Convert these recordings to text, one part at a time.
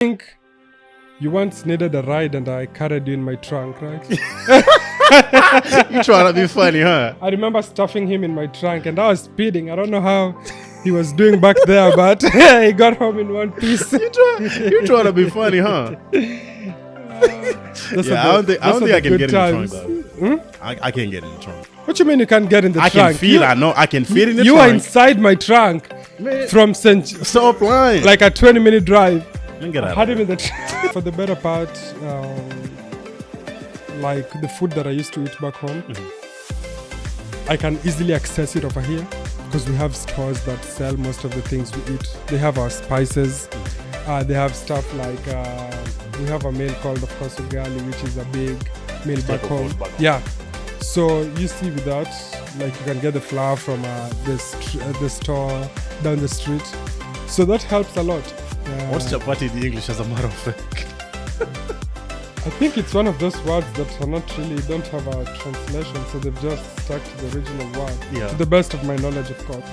think you once needed a ride and I carried you in my trunk, right? You trying to be funny, huh? I remember stuffing him in my trunk and I was speeding. I don't know how he was doing back there, but he got home in one piece. You trying to be funny, huh? I don't think I can get in the trunk though. I can't get in the trunk. What you mean you can't get in the I trunk? can feel. I know I can fit in the You trunk. are inside my trunk Man, from St. stop lying. Like a 20-minute drive. Get I out had of him here. in the trunk. For the better part, like the food that I used to eat back home, I can easily access it over here because we have stores that sell most of the things we eat. They have our spices. They have stuff like we have a meal called, of course, ugali, which is a big meal back Staple home. food back home. Yeah. So you see with that, like you can get the flour from the store down the street. So that helps a lot. What's chapati in English, as a matter of fact? I think it's one of those words that are not really, don't have a translation, so they've just stuck to the original word. Yeah. To the best of my knowledge, of course.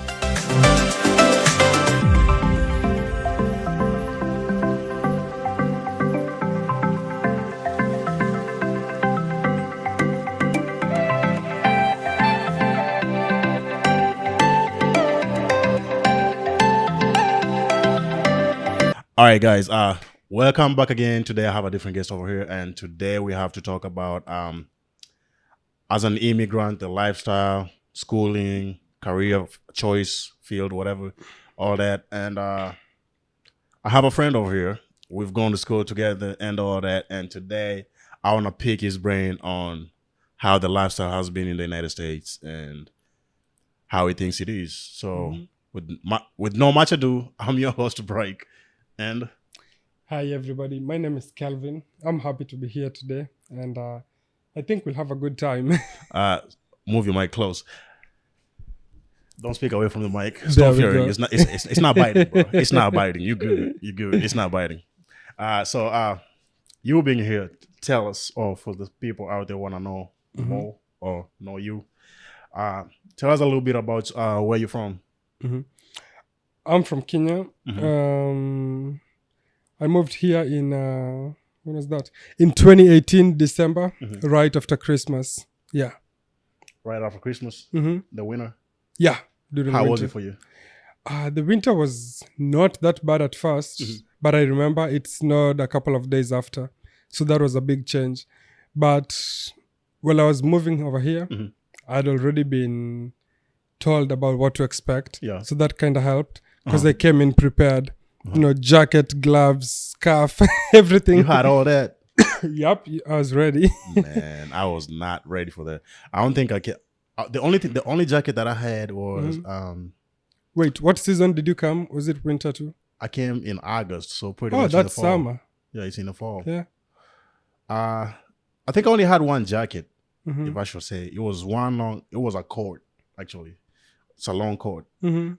All right, guys. Welcome back again. Today I have a different guest over here, and today we have to talk about as an immigrant, the lifestyle, schooling, career choice, field, whatever, all that. And I have a friend over here. We've gone to school together and all that. And today I want to pick his brain on how the lifestyle has been in the United States and how he thinks it is. So with no much ado, I'm your host, Brike. And Hi, everybody. My name is Calvin. I'm happy to be here today, and I think we'll have a good time. move your mic close. Don't speak away from the mic. There Stop we hearing. go. It's not biting, bro. It's not biting. You good. You good. It's not biting. So you being here, tell us, or for the people out there want to know more or know you, tell us a little bit about where you're from. I'm from Kenya. I moved here in, when was that? In 2018, December, right after Christmas. Yeah. Right after Christmas, the winter. Yeah. During How winter. was it for you? The winter was not that bad at first, but I remember it snowed a couple of days after. So that was a big change. But while I was moving over here, I'd already been told about what to expect. Yeah. So that kind of helped because I came in prepared. You know, jacket, gloves, scarf, everything. You had all that. Yep, I was ready. Man, I was not ready for that. I don't think I can. The only jacket that I had was Wait, what season did you come? Was it winter too? I came in August, so pretty Oh, much in the that's fall. summer. Yeah, it's in the fall. Yeah. I think I only had one jacket, if I should say. It was a coat, actually. It's a long coat.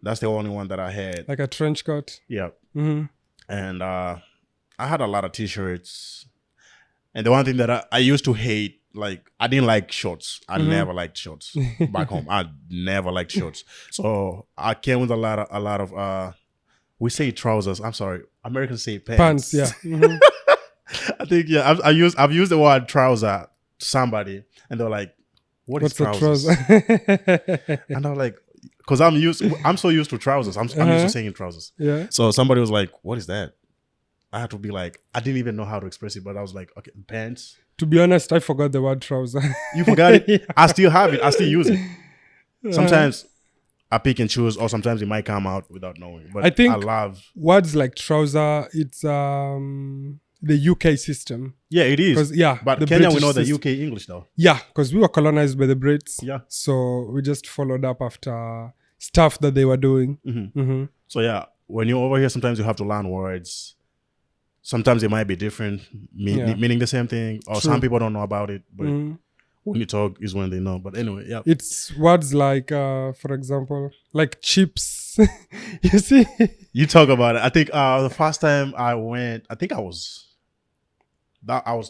That's the only one that I had. Like a trench coat. Yeah. And I had a lot of t-shirts. And the one thing that I used to hate, like, I didn't like shorts. I never liked shorts back home. I never liked shorts. So I came with a lot of we say trousers. I'm sorry. Americans say pants. Pants, yeah. I think I've used the word trouser to somebody, and they're like, "What is What's a trousers?" trouser? And I'm like, because I'm so used to trousers. I'm used to saying trousers. Yeah. So somebody was like, "What is that?" I had to be like, I didn't even know how to express it, but I was like, "Okay, pants." To be honest, I forgot the word trouser. You forgot it? I still have it. I still use it. Sometimes I pick and choose, or sometimes it might come out without knowing. But I think I love. words like trouser, it's the UK system. Yeah, it is. 'Cause, yeah, But the Kenya, we British know the system. UK English though. Yeah, because we were colonized by the Brits. Yeah. So we just followed up after stuff that they were doing. So yeah, when you're over here, sometimes you have to learn words. Sometimes it might be different, meaning the same thing, or some people don't know about it. But when you talk is when they know. But anyway, yeah. It's words like, for example, like chips. You see? You talk about it. I think the first time I went, I think I was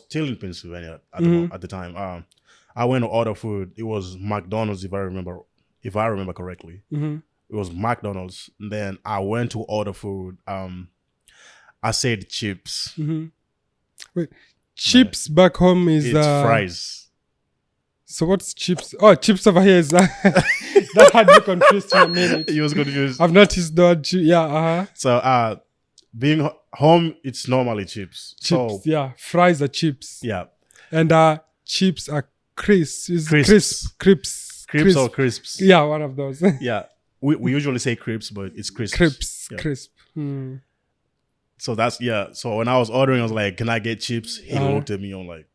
still in Pennsylvania at the time. I went to order food. It was McDonald's, if I remember correctly. It was McDonald's. And then I went to order food. I said chips. Wait, chips back home is It's fries. So what's chips? Oh, chips over here is that had me confused for a minute. You was confused. I've noticed the word yeah. So being home, it's normally chips. Chips, So, yeah. Fries are chips. yeah. And chips are crisps. Crisps. Crisps or crisps. Yeah, one of those. Yeah. We usually say crisps, but it's crisps. Crisps. Yeah. Crisp. So that's, yeah. So when I was ordering, I was like, can I get chips? He looked at me, I'm like,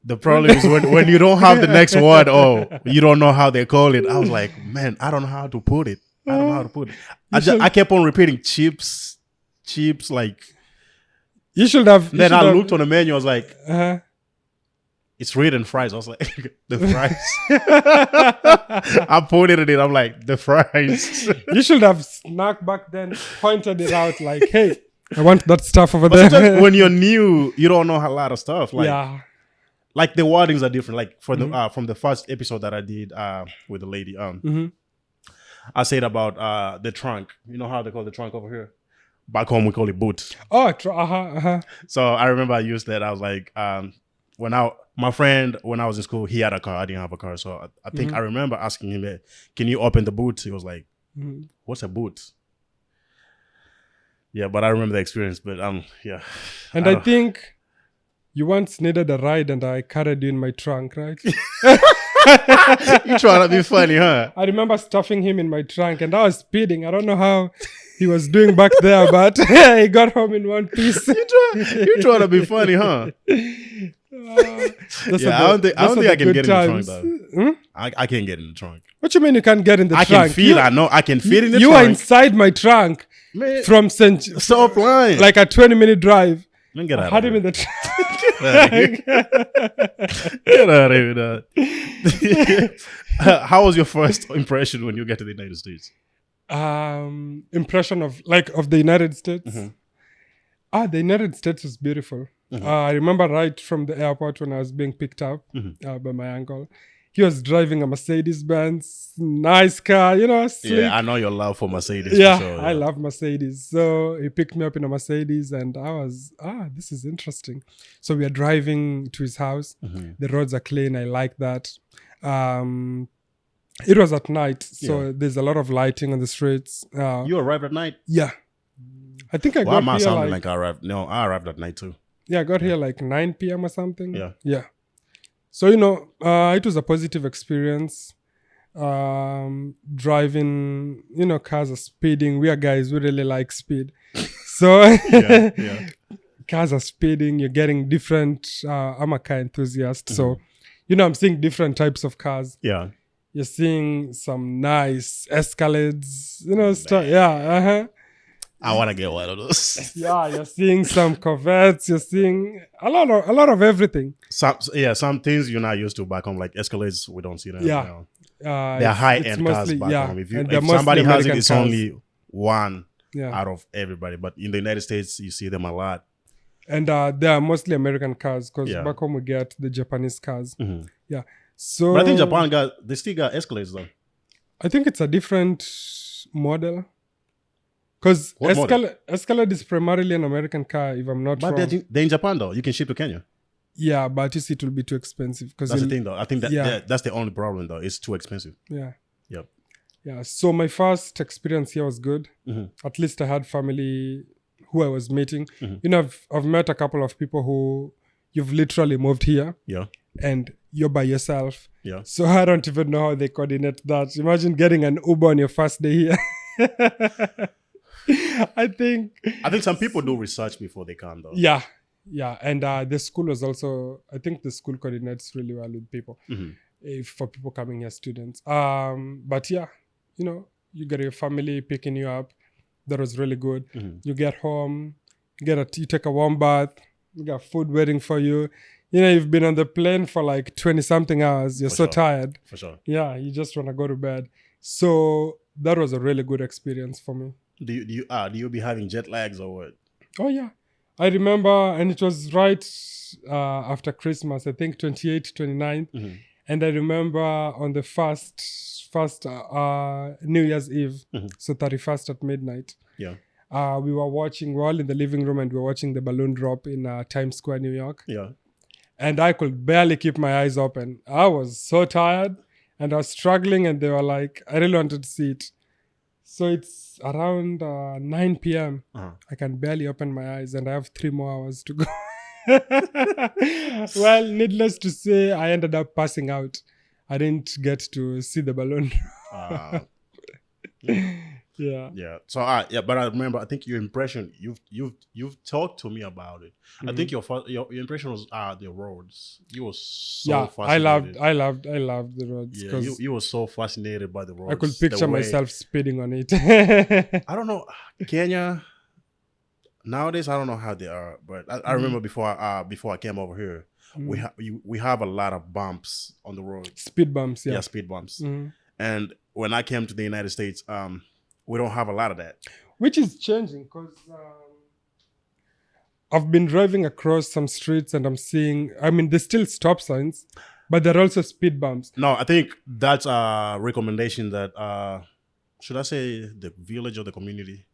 the problem is when you don't have the next word or you don't know how they call it. I was like, man, I don't know how to put it. I kept on repeating chips, like. You should have. Then I looked on the menu. I was like, it's written fries. I was like, the fries. I put it in it. I'm like, the fries. You should have snuck back then, pointed it out like, hey, I want that stuff over But there. sometimes when you're new, you don't know a lot of stuff. Like, yeah. Like the wordings are different. Like for the from the first episode that I did with the lady, I said about the trunk. You know how they call the trunk over here? Back home we call it boot. Oh, So I remember I used that. I was like, my friend when I was in school, he had a car. I didn't have a car, so I think I remember asking him, "Can you open the boot?" He was like, "What's a boot?" Yeah, but I remember the experience. But yeah. And I think you once needed a ride and I carried you in my trunk, right? You trying to be funny, huh? I remember stuffing him in my trunk and I was speeding. I don't know how he was doing back there, but he got home in one piece. You trying to be funny, huh? I don't think I can get times. in the trunk, though. I can't get in the trunk. What you mean you can't get in the trunk? I can feel I know. I can fit in the trunk. You are inside my trunk. Man, from St. Stop lying. Like a 20-minute drive. Get out I had of him here. in the trunk. Get out of here. How was your first impression when you get to the United States? Impression of the United States. The United States was beautiful. I remember right from the airport when I was being picked up by my uncle. He was driving a Mercedes-Benz, nice car, sleek. Yeah, I know your love for Mercedes. Yeah, for sure, I love Mercedes. So he picked me up in a Mercedes and I was, this is interesting. So we are driving to his house. The roads are clean. I like that. It was at night. So there's a lot of lighting on the streets. You arrived at night? Yeah. I think I got here like I arrived. No, I arrived at night too. Yeah, I got here like 9 p.m. or something. Yeah. So, it was a positive experience. Driving, cars are speeding. We are guys, we really like speed. So cars are speeding. You're getting different. I'm a car enthusiast. So, I'm seeing different types of cars. Yeah. You're seeing some nice Escalades, stuff. Yeah. I want to get one of those. Yeah, you're seeing some Corvettes. You're seeing a lot of everything. Some things you're not used to back home, like Escalades. We don't see them. Yeah, they're high-end cars back home. If somebody has it, it's only one out of everybody. But in the United States, you see them a lot. And they are mostly American cars because back home we get the Japanese cars. Yeah, so but I think Japan they still got Escalades though. I think it's a different model. Because Escalade is primarily an American car, if I'm not wrong. But they're in Japan, though. You can ship to Kenya. Yeah, but you see, it will be too expensive. That's the thing, though. I think that's the only problem, though. It's too expensive. Yeah. Yep. Yeah, so my first experience here was good. At least I had family who I was meeting. I've met a couple of people who you've literally moved here. Yeah. And you're by yourself. Yeah. So I don't even know how they coordinate that. Imagine getting an Uber on your first day here. I think some people do research before they come, though. Yeah, and the school was also. I think the school coordinates really well with people, for people coming here, students. But yeah, you get your family picking you up. That was really good. You get home, you take a warm bath. You got food waiting for you. You've been on the plane for like 20-something hours. You're so tired. For sure. Yeah, you just want to go to bed. So that was a really good experience for me. Do you be having jet lags or what? Oh yeah, I remember, and it was right after Christmas. I think 28th, 29th, and I remember on the first New Year's Eve, so 31st at midnight. Yeah, We were all in the living room and we were watching the balloon drop in Times Square, New York. Yeah. And I could barely keep my eyes open. I was so tired and I was struggling, and they were like, I really wanted to see it. So it's around 9 p.m. I can barely open my eyes and I have 3 more hours to go. Well, needless to say, I ended up passing out. I didn't get to see the balloon. Yeah. Yeah. So but I remember. I think your impression. You've talked to me about it. I think your impression was the roads. You were so fascinated. I loved the roads. Yeah, you were so fascinated by the roads. I could picture myself speeding on it. I don't know, Kenya. Nowadays, I don't know how they are, but I remember before I came over here, we have a lot of bumps on the road. Speed bumps, yeah. Yeah, speed bumps. And when I came to the United States, we don't have a lot of that. Which is changing because I've been driving across some streets and I'm seeing, there's still stop signs, but there are also speed bumps. No, I think that's a recommendation that, should I say the village or the community?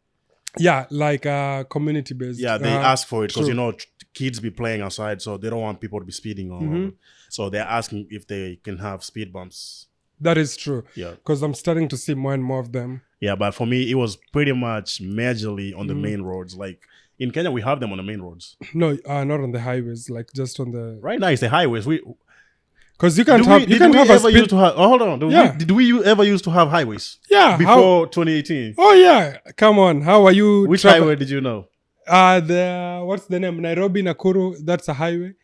Yeah, like community based. Yeah, they ask for it because, kids be playing outside, so they don't want people to be speeding on. So they're asking if they can have speed bumps. That is true. Yeah. Because I'm starting to see more and more of them. Yeah, but for me, it was pretty much majorly on the main roads. Like in Kenya, we have them on the main roads. No, not on the highways, like just on the... Right now, it's the highways. Because you can't have a speed... hold on. Did we ever used to have highways? Yeah. Before 2018? Oh, yeah. Come on. How are you... Which highway did you know? What's the name? Nairobi, Nakuru, that's a highway.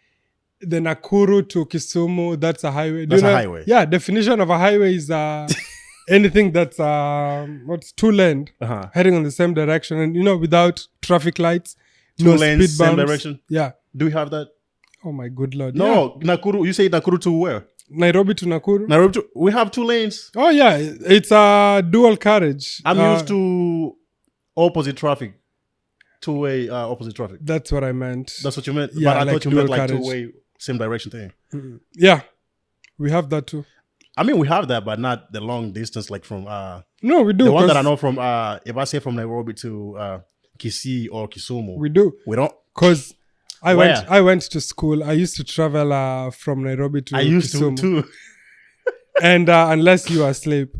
The Nakuru to Kisumu, that's a highway. That's a highway. Yeah, definition of a highway is anything that's two lane heading on the same direction, and without traffic lights, two lanes, same direction. Yeah. Do we have that? Oh my good lord! No, yeah. Nakuru. You say Nakuru to where? Nairobi to Nakuru. We have 2 lanes. Oh yeah, it's a dual carriage. I'm used to opposite traffic. 2-way opposite traffic. That's what I meant. That's what you meant? Yeah, but I thought you meant like carriage. 2-way, same direction thing. Yeah, we have that too. We have that, but not the long distance like from... No, we do. The one that I know from, if I say from Nairobi to Kisii or Kisumu. We do. We don't. Because I went to school. I used to travel from Nairobi to Kisumu. I used to too. And unless you are asleep.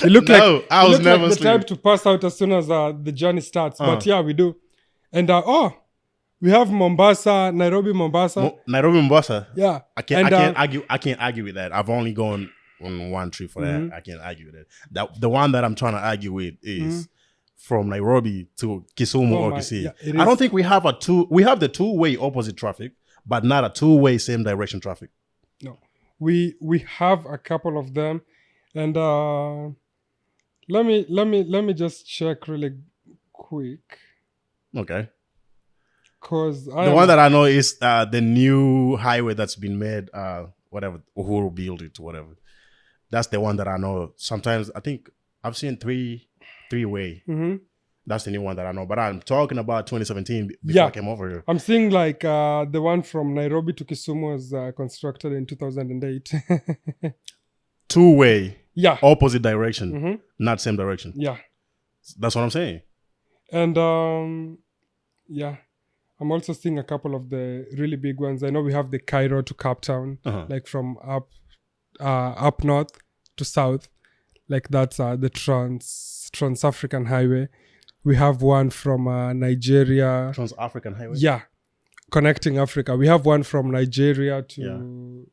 You look I was never the type to pass out as soon as the journey starts. But yeah, we do. And we have Mombasa, Nairobi, Mombasa. Nairobi, Mombasa. Yeah. I can't argue with that. I've only gone on one trip for that. I can't argue with it. The one that I'm trying to argue with is from Nairobi to Kisumu or Kisii. Yeah, I don't think we have we have the 2-way opposite traffic, but not a 2-way same direction traffic. No. We have a couple of them. And let me just check really quick. Okay. Cause the one that I know is the new highway that's been made, whatever, Uhuru built it, whatever. That's the one that I know. Sometimes I think I've seen three-way. That's the new one that I know. But I'm talking about 2017 before I came over here. I'm seeing like the one from Nairobi to Kisumu was constructed in 2008. 2-way. Yeah. Opposite direction, not same direction. Yeah. That's what I'm saying. And yeah. I'm also seeing a couple of the really big ones. I know we have the Cairo to Cape Town, like from up north to south. Like that's the Trans-African Highway. We have one from Nigeria. Trans-African Highway? Yeah. Connecting Africa. We have one from Nigeria to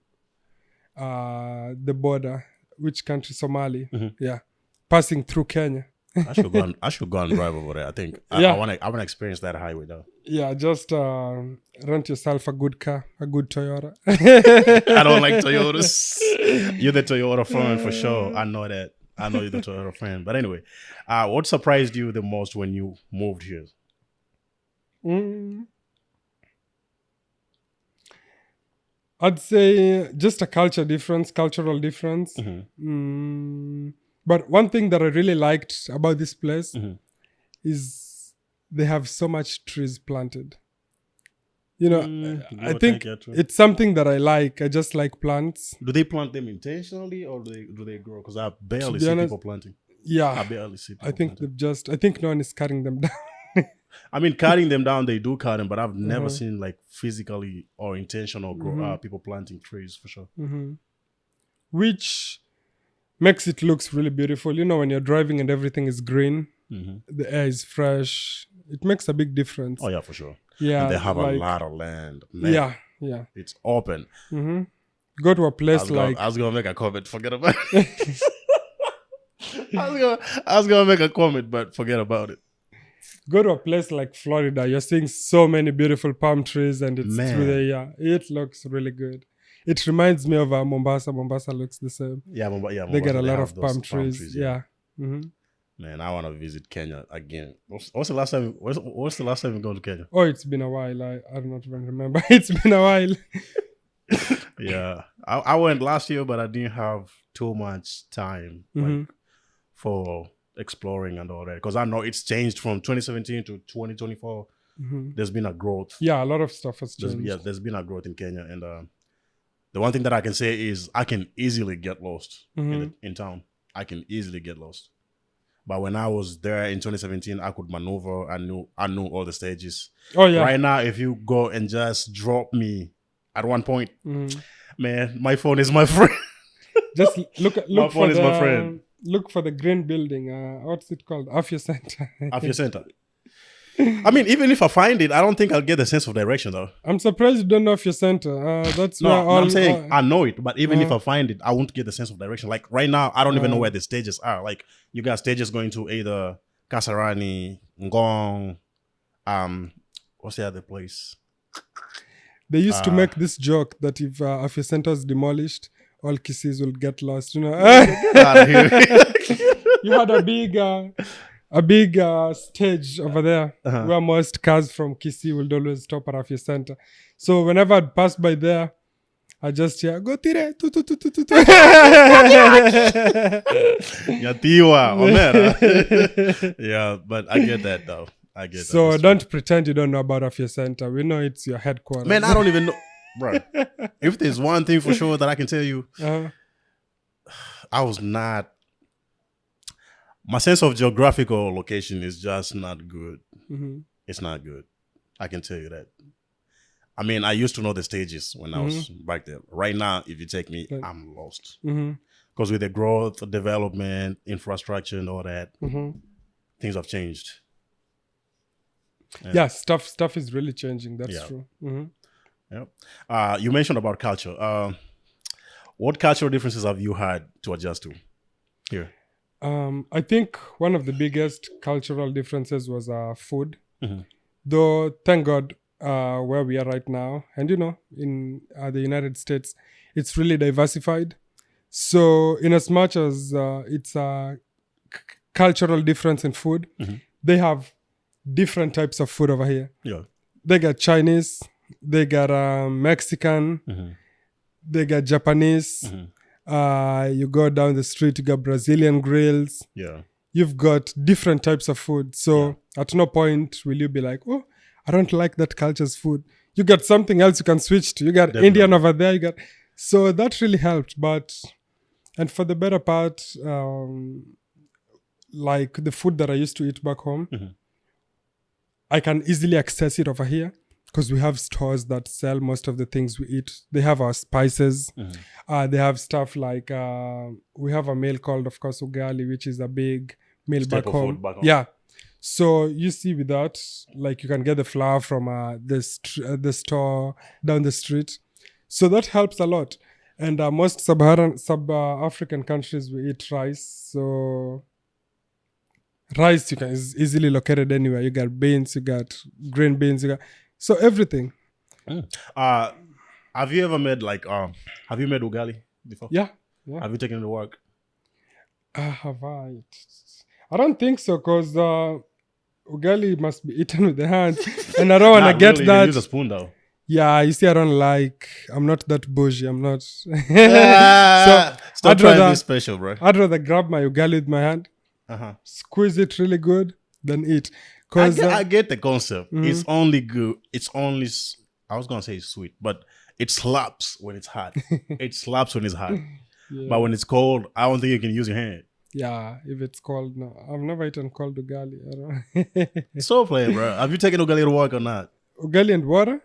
the border. Which country? Somali. Yeah. Passing through Kenya. I should go and drive over there. I think I want to experience that highway though. Yeah, just rent yourself a good car, a good Toyota. I don't like Toyotas. You're the Toyota friend for sure. I know that. I know you're the Toyota friend. But anyway, what surprised you the most when you moved here? I'd say just a cultural difference. But one thing that I really liked about this place is they have so much trees planted. I think it's something that I like. I just like plants. Do they plant them intentionally or do they grow? Because I barely see people planting. Yeah, I barely see people I think planting. I think no one is cutting them down. I mean, cutting them down, they do cut them, but I've never Uh-huh. seen like physically or intentional people planting trees for sure. Which makes it looks really beautiful. You know, when you're driving and everything is green, Hmm. the air is fresh. It makes a big difference. Oh yeah, for sure. And Yeah, they have a like lot of land. Man, yeah. it's open. Go to a place I like was gonna make a comment. Forget about it. I was gonna make a comment, but forget about it. go to a place like Florida. You're seeing so many beautiful palm trees, and it's through Man. the yeah. It looks really good. It reminds me of Mombasa. Mombasa looks the same. Yeah, They got Mombasa, a they lot have of those palm trees. Yeah. Yeah. hmm Man, I want to visit Kenya again. What's the last time? What's the last time you go to Kenya? Oh, it's been a while. I do not even remember. It's been a while. Yeah, I went last year, but I didn't have too much time like for exploring and all that because I know it's changed from 2017 to 2024. There's been a growth. Yeah, a lot of stuff has changed. There's been a growth in Kenya, and the one thing that I can say is I can easily get lost in town. I can easily get lost. But when I was there in 2017, I could maneuver. I knew all the stages. Oh yeah. Right now, if you go and just drop me at one point, man, my phone is my friend. Just look My for phone is my friend. Look for the green building. What's it called? Afia Center. Afia Center. I mean, even if I find it, I don't think I'll get the sense of direction though. I'm surprised you don't know Afia Center. That's where all. I'm saying I know it, but even if I find it, I won't get the sense of direction. Like right now, I don't even know where the stages are. Like you got stages going to either Kasarani, Ngong, what's the other place? They used to make this joke that if Afia Center is demolished, all Kissis will get lost. You know, Get out of here. you had a big stage over there where most cars from Kisii would always stop at Afia Center. So whenever I'd pass by there, I just hear go tire tu tu tu tu tu. Nyatiwa, Omera. Yeah, but I get that though. I get that. So don't pretend you don't know about Afia Center. We know it's your headquarters. Man, I don't even know, bro. If there's one thing for sure that I can tell you, I was not. My sense of geographical location is just not good. It's not good. I can tell you that. I mean, I used to know the stages when I was back there. Right now, if you take me, I'm lost. Because with the growth, development, infrastructure, and all that, things have changed. Yeah, stuff is really changing. That's true. Yeah. You mentioned about culture. What cultural differences have you had to adjust to here? I think one of the biggest cultural differences was food. Though, thank God, where we are right now, and you know, in the United States, it's really diversified. So, in as much as it's a cultural difference in food, they have different types of food over here. Yeah, they got Chinese, they got Mexican, they got Japanese. You go down the street, you got Brazilian grills. Yeah. You've got different types of food. So at no point will you be like, oh, I don't like that culture's food. You got something else you can switch to. You got Indian over there. So that really helped. And for the better part, like the food that I used to eat back home, I can easily access it over here. Because we have stores that sell most of the things we eat. They have our spices. They have stuff like, we have a meal called, of course, ugali, which is a big meal back home. Yeah. So you see with that, like you can get the flour from the store down the street. So that helps a lot. And most sub-African countries, we eat rice. So rice is easily located anywhere. You got beans, you got green beans, so everything. Have you ever made have you made ugali before? Yeah. Have you taken it to work? Have I? I don't think so, because ugali must be eaten with the hands. And I don't want to get really, that. You use a spoon though. Yeah, you see, I'm not that bougie. I'm not. So stop trying to be special, bro. I'd rather grab my ugali with my hand, squeeze it really good, than eat. I get the concept. It's only good. I was going to say it's sweet, but it slaps when it's hot. It slaps when it's hot. Yeah. But when it's cold, I don't think you can use your hand. Yeah, if it's cold, no. I've never eaten cold ugali. I don't So playing, bro. Have you taken ugali to work or not? Ugali and water?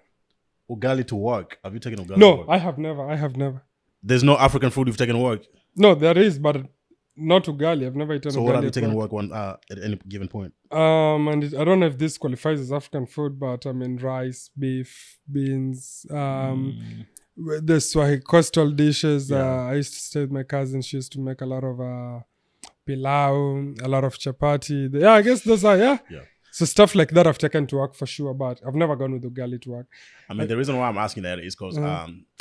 Ugali to work. Have you taken ugali to No, work? I have never. I have never. There's no African food you've taken to work. No, there is, but not ugali. I've never eaten So ugali. what have you at taken to work. work at any given point? And I don't know if this qualifies as African food, but I mean rice, beef, beans, the Swahili coastal dishes. Yeah. I used to stay with my cousin. She used to make a lot of pilau, a lot of chapati. Yeah, I guess those are, yeah. Yeah. So stuff like that I've taken to work for sure, but I've never gone with ugali to work. I mean, the reason why I'm asking that is because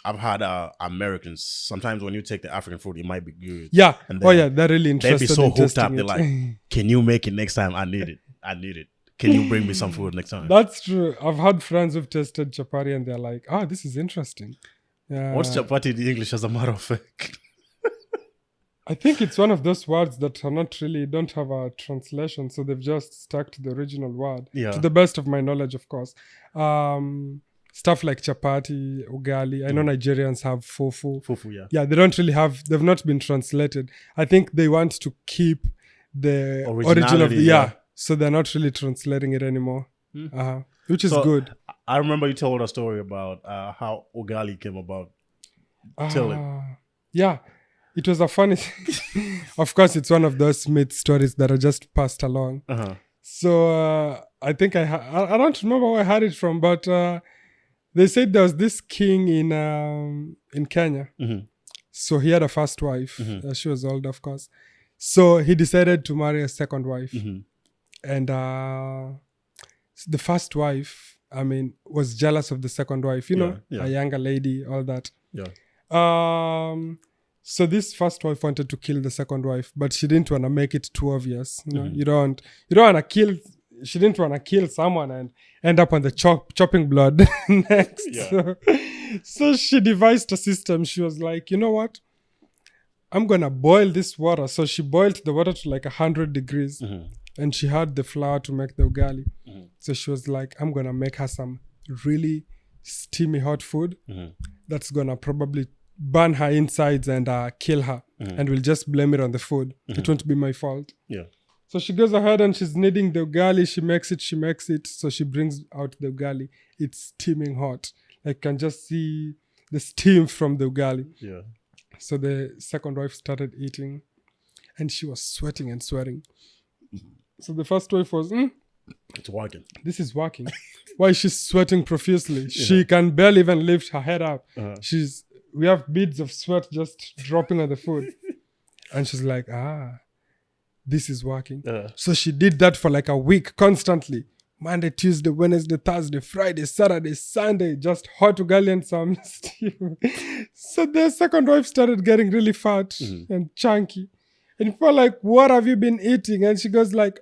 I've had Americans. Sometimes when you take the African food, it might be good. Yeah. And Oh then yeah, they're really They'd interested be so in hooked up. testing They're it. like, "Can you make it next time? I need it. I need it. Can you bring me some food next time?" That's true. I've had friends who've tested chapati and they're like, "Oh, this is interesting." Yeah. What's chapati in English, as a matter of fact? I think it's one of those words that are not really don't have a translation, so they've just stuck to the original word. Yeah. To the best of my knowledge, of course. Stuff like chapati, ugali. I know Nigerians have fufu. Fufu, yeah. Yeah, they don't really have. They've not been translated. I think they want to keep the origin of the Originality, yeah. so they're not really translating it anymore. Which is So, good. I remember you told a story about how ugali came about. Tell it. Yeah, it was a funny. Of course, it's one of those myth stories that are just passed along. So I think I don't remember where I heard it from, but they said there was this king in Kenya. So he had a first wife. She was old, of course. So he decided to marry a second wife, and the first wife, I mean, was jealous of the second wife. You know, yeah. a younger lady, all that. Yeah. So this first wife wanted to kill the second wife, but she didn't want to make it too obvious. You know, you don't want to kill. She didn't want to kill someone and end up on the chopping blood next. Yeah. So she devised a system. She was like, you know what? I'm gonna boil this water. So she boiled the water to like 100 degrees, and she had the flour to make the ugali. So she was like, I'm gonna make her some really steamy hot food that's gonna probably burn her insides and kill her, and we'll just blame it on the food. It won't be my fault. Yeah. So she goes ahead and she's kneading the ugali. She makes it. So she brings out the ugali. It's steaming hot. I can just see the steam from the ugali. Yeah. So the second wife started eating, and she was sweating and sweating. So the first wife was, It's working. this is working. Why is she sweating profusely? She can barely even lift her head up. We have beads of sweat just dropping on the food. And she's like, this is working. So she did that for like a week constantly. Monday, Tuesday, Wednesday, Thursday, Friday, Saturday, Sunday, just hot ugali and some stew. So the second wife started getting really fat and chunky. And people are like, what have you been eating? And she goes like,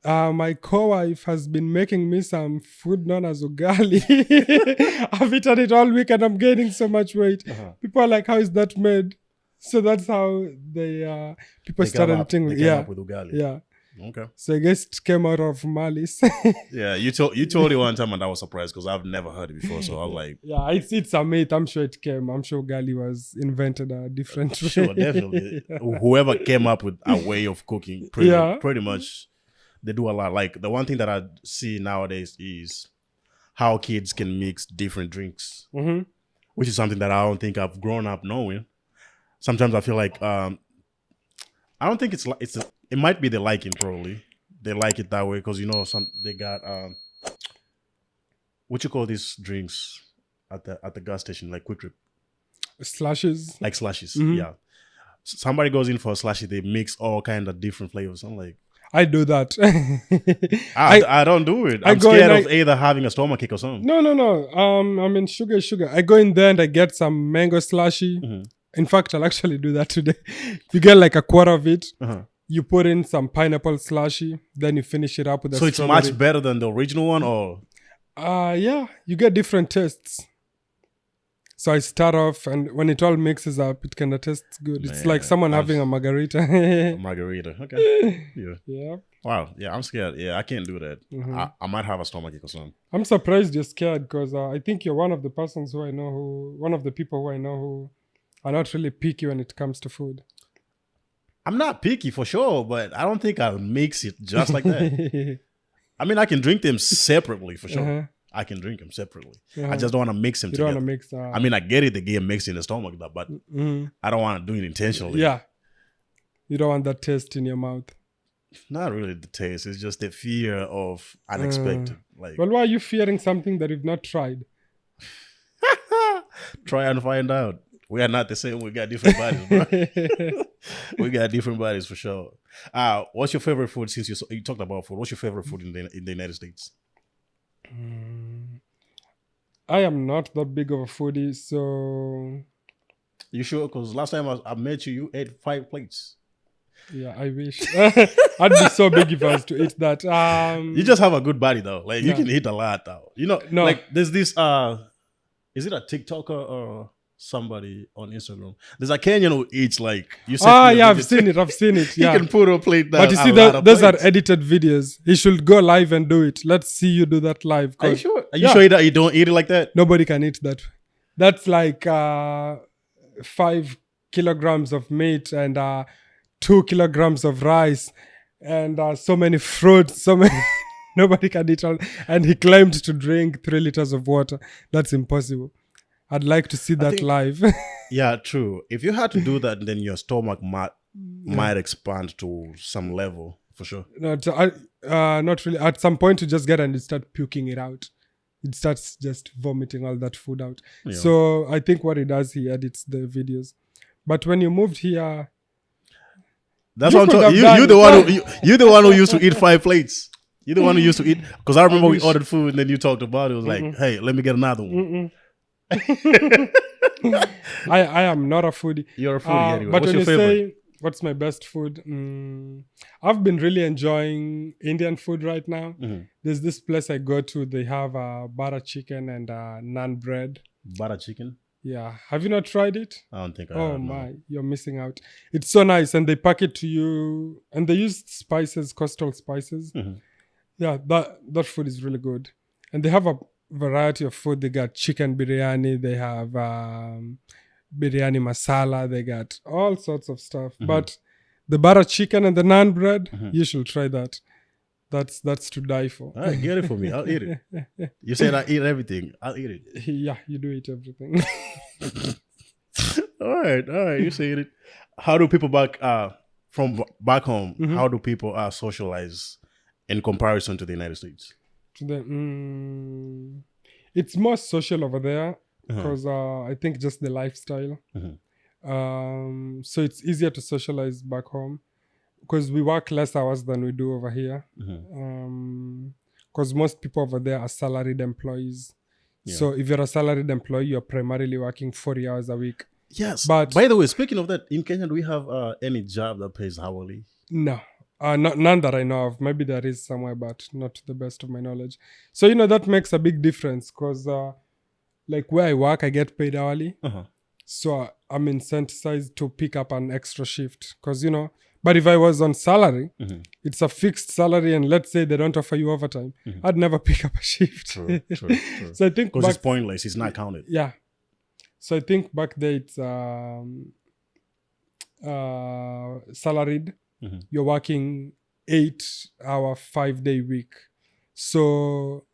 my co-wife has been making me some food known as ugali. I've eaten it all week and I'm gaining so much weight. People are like, how is that made? So that's how people started eating. They came up with ugali. Yeah. Okay. So I guess it came out of malice. Yeah, you told it one time and I was surprised because I've never heard it before. So I was like, yeah, it's a myth. I'm sure it came. I'm sure ugali was invented a different way. sure, definitely. Whoever came up with a way of cooking, pretty much, they do a lot. Like the one thing that I see nowadays is how kids can mix different drinks, which is something that I don't think I've grown up knowing. Sometimes I feel like I don't think it might be the liking probably. They like it that way because they got what you call these drinks at the gas station, like Quick Trip. Slashes. Like slashes, yeah. Somebody goes in for a slashy, they mix all kind of different flavors. I'm like, I do that. I don't do it. I'm scared of either having a stomachache or something. No. I mean, sugar. I go in there and I get some mango slushy. In fact, I'll actually do that today. You get like a quarter of it. You put in some pineapple slushy. Then you finish it up with a strawberry. So it's much better than the original one, or? Yeah. You get different tastes. So I start off, and when it all mixes up, it kind of tastes good. It's like someone having a margarita. A margarita, okay. Yeah. Wow. Yeah, I'm scared. Yeah, I can't do that. I might have a stomachache or something. I'm surprised you're scared because I think you're one of the people who I know who are not really picky when it comes to food. I'm not picky for sure, but I don't think I'll mix it just like that. I mean, I can drink them separately for sure. Uh-huh. I can drink them separately. Uh-huh. I just don't want to mix them You don't together. want to mix. I mean, I get it, they get mixed in the stomach, but I don't want to do it intentionally. Yeah. You don't want that taste in your mouth. Not really the taste. It's just the fear of unexpected. Well, why are you fearing something that you've not tried? Try and find out. We are not the same. We got different bodies, bro. We got different bodies for sure. What's your favorite food? Since you talked about food, what's your favorite food in the United States? I am not that big of a foodie, so You sure? Because last time I met you, you ate 5 plates. yeah, I wish. I'd be so big if I was to eat that. You just have a good body though. Like you Yeah. can eat a lot though. You know, No. like there's this is it a TikToker or somebody on Instagram? There's a Kenyan who eats like you said. Yeah, I've seen it. He Yeah. can put a plate down. But you see, those are edited videos. He should go live and do it. Let's see you do that live. Are you 'cause sure? Are you Yeah. sure that you don't eat it like that? Nobody can eat that. That's like 5 kilograms of meat and 2 kilograms of rice and so many fruits. So many. Nobody can eat all. And he claimed to drink 3 liters of water. That's impossible. I'd like to see that think- live. Yeah, true. If you had to do that, then your stomach might expand to some level for sure. not really. At some point, you just get and you start puking it out. It starts just vomiting all that food out. Yeah. So I think what he does, he edits the videos. But when you moved here, That's You what I'm could talking. have done You're the it. one who you're the one who used to eat 5 plates. You're the one who used to eat because I remember we wish. ordered food and then you talked about it. It was like, hey, let me get another one. I am not a foodie. You're a foodie anyway. But What's when your you favorite? say what's my best food, I've been really enjoying Indian food right now. There's this place I go to. They have butter chicken and naan bread. Butter chicken? Yeah, have you not tried it? I don't think I Oh have, no. my, you're missing out. It's so nice, and they pack it to you, and they use spices, coastal spices. Yeah, that food is really good, and they have a variety of food. They got chicken biryani, they have biryani masala, they got all sorts of stuff. But the butter chicken and the naan bread, you should try that. That's to die for. All right, get it for me. I'll eat it. You said I eat everything. I'll eat it. Yeah, you do eat everything. All right. You said it. How do people from back home? How do people socialize in comparison to the United States? It's more social over there because I think just the lifestyle. So it's easier to socialize back home because we work less hours than we do over here. Because most people over there are salaried employees. Yeah. So if you're a salaried employee, you're primarily working 40 hours a week. Yes. But by the way, speaking of that, in Kenya, do we have any job that pays hourly? no. None that I know of. Maybe there is somewhere, but not to the best of my knowledge. So, that makes a big difference because like where I work, I get paid hourly. So I'm incentivized to pick up an extra shift because, but if I was on salary, it's a fixed salary. And let's say they don't offer you overtime. I'd never pick up a shift. True. So I think Because it's pointless. It's not counted. yeah. So I think back there it's salaried. You're working 8-hour, 5-day week. So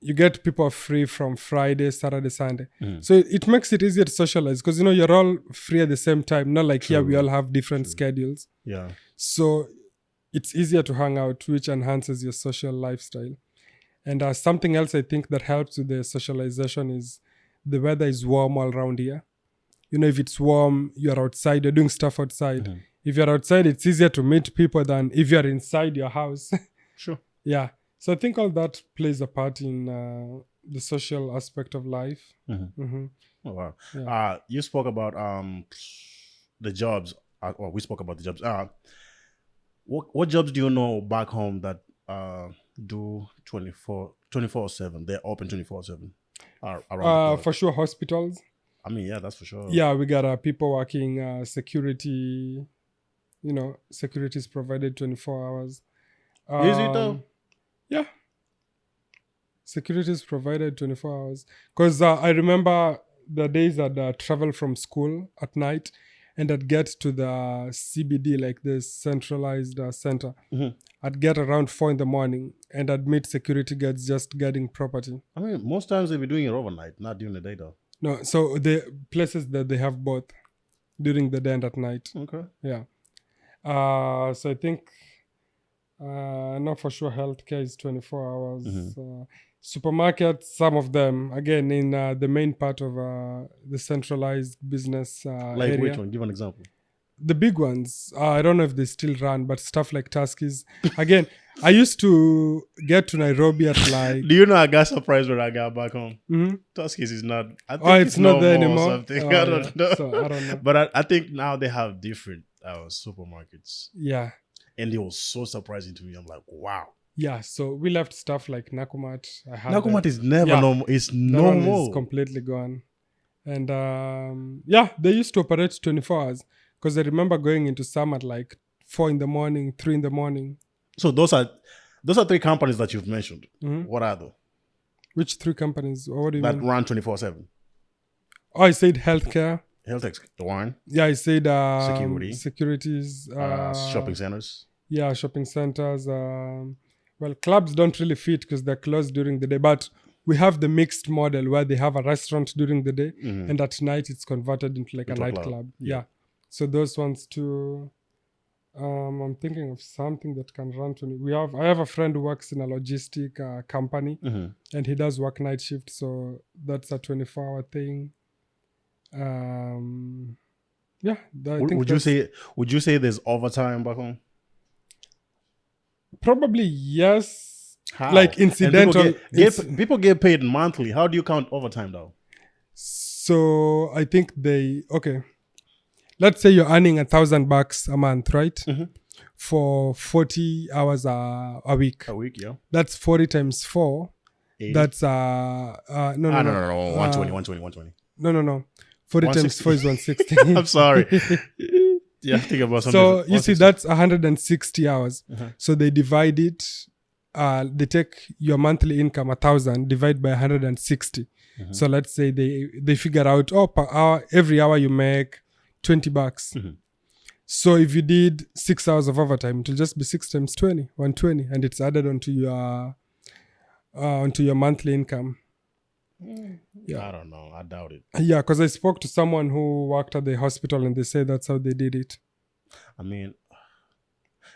you get people free from Friday, Saturday, Sunday. So it makes it easier to socialize because, you're all free at the same time. Not like here, we all have different schedules. Yeah. So it's easier to hang out, which enhances your social lifestyle. And something else I think that helps with the socialization is the weather is warm all around here. If it's warm, you're outside, you're doing stuff outside. If you're outside, it's easier to meet people than if you're inside your house. Sure. Yeah. So I think all that plays a part in the social aspect of life. Oh, wow. Yeah. You spoke about the jobs. We spoke about the jobs. What jobs do you know back home that do 24/7? They're open 24/7 around the clock? For sure, hospitals. I mean, yeah, that's for sure. Yeah, we got people working security. Security is provided 24 hours. Is it though? Yeah. Security is provided 24 hours. Because I remember the days that I travel from school at night and I'd get to the CBD, like this centralized center. Mhm. I'd get around 4 in the morning, and I'd meet security guards just guarding property. I mean, most times they'll be doing it overnight, not during the day though. No, so the places that they have both during the day and at night. Okay. Yeah. So I think, no, for sure, healthcare is 24 hours. Supermarkets, some of them, again, in the main part of the centralized business Like area. which one? Give an example. The big ones, I don't know if they still run, but stuff like Tuskys. Again, I used to get to Nairobi at like... Do you know I got surprised when I got back home? Mhm. Tuskys is not. I think it's not there more or anymore? something. Oh, I don't yeah. know. So, I don't know. But I think now they have different supermarkets, Yeah. and it was so surprising to me. I'm like, wow. Yeah, so we left stuff like Nakumat. Nakumat is never Yeah. normal. It's That no one more. is completely gone. And yeah, they used to operate 24 hours because I remember going into some at like 4 in the morning, 3 in the morning. So those are 3 companies that you've mentioned. Mhm. What are they? Which 3 companies? What do you That mean? run 24/7. Oh, I said healthcare. Health one, Yeah, I said Securities. securities. Shopping centers. Yeah, shopping centers. Well, clubs don't really fit because they're closed during the day. But we have the mixed model where they have a restaurant during the day and at night it's converted into like Into a a club. nightclub. Yeah. Yeah. So those ones too. I'm thinking of something that can run to. I have a friend who works in a logistic company, and he does work night shift, so that's a 24-hour thing. Yeah, I think Would you say there's overtime back home? probably yes. How? Like And incidental. people get paid monthly. How do you count overtime though? So I think let's say you're earning $1,000 a month, right? For 40 hours a week. A week, yeah. That's 40 times 4. 80? That's no. 120. No. 40 times 4 is 160. I'm sorry. Yeah, think about something. So you see, that's 160 hours. So they divide it. They take your monthly income 1,000, divide by 160. So let's say they figure out, per hour, every hour you make $20. So if you did 6 hours of overtime, it will just be 6 times 20, 120, and it's added onto your monthly income. Yeah. I don't know. I doubt it. Yeah, because I spoke to someone who worked at the hospital, and they said that's how they did it. I mean,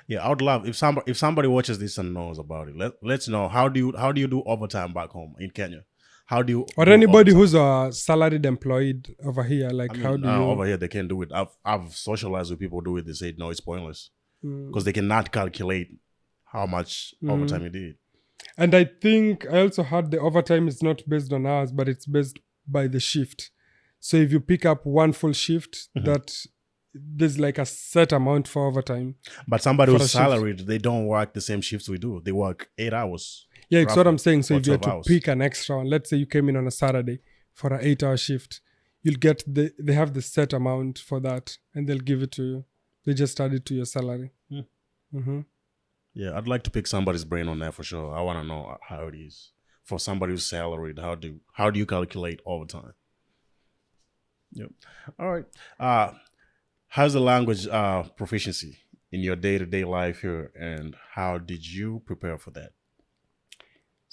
yeah, I would love if somebody watches this and knows about it. Let's know how do you do overtime back home in Kenya? How do you? Or do anybody overtime? who's a salaried employed over here, like how do you? Over here they can't do it. I've socialized with people who do it. They say no, it's pointless because they cannot calculate how much overtime you did. And I think I also heard the overtime is not based on hours, but it's based by the shift. So if you pick up one full shift, that there's like a set amount for overtime. But somebody For who's a shift. salaried, they don't work the same shifts we do. They work 8 hours. Yeah, it's what I'm saying. So or if you had 12 to hours. pick an extra one, let's say you came in on a Saturday for an 8-hour shift, you'll get they have the set amount for that, and they'll give it to you. They just add it to your salary. Yeah, I'd like to pick somebody's brain on that for sure. I want to know how it is for somebody who's salaried. How do you calculate overtime? Yep. All right. How's the language proficiency in your day-to-day life here, and how did you prepare for that?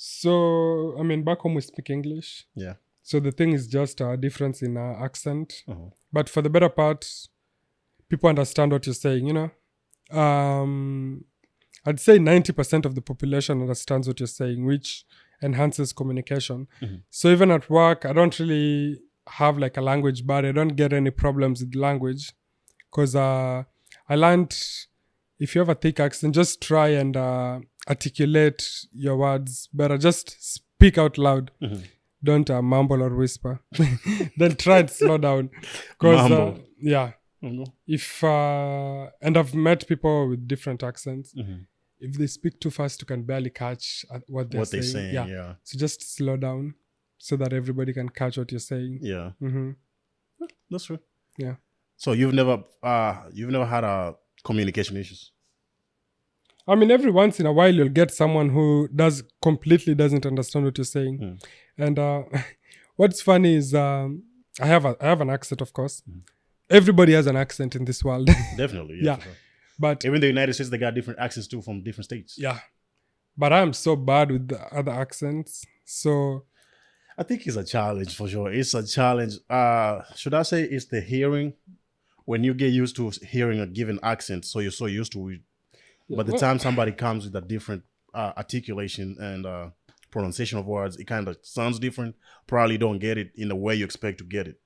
So, I mean, back home we speak English. Yeah. So the thing is just a difference in accent. But for the better part, people understand what you're saying, you know. I'd say 90% of the population understands what you're saying, which enhances communication. So even at work, I don't really have like a language barrier. I don't get any problems with language because I learned if you have a thick accent, just try and articulate your words better. Just speak out loud. Don't mumble or whisper. Then try and slow down. Mumble. Yeah. If and I've met people with different accents. If they speak too fast, you can barely catch what they're saying. Yeah. So just slow down so that everybody can catch what you're saying. Yeah. That's true. Yeah. So you've never had communication issues? I mean, every once in a while you'll get someone who completely doesn't understand what you're saying. And what's funny is I have an accent, of course, everybody has an accent in this world. Definitely. Yeah. For sure. But Even the United States, they got different accents too from different states. yeah, but I'm so bad with the other accents. So I think it's a challenge for sure. It's a challenge. Should I say it's the hearing? When you get used to hearing a given accent, so you're so used to it. By the time somebody comes with a different articulation and pronunciation of words, it kind of sounds different. Probably don't get it in the way you expect to get it.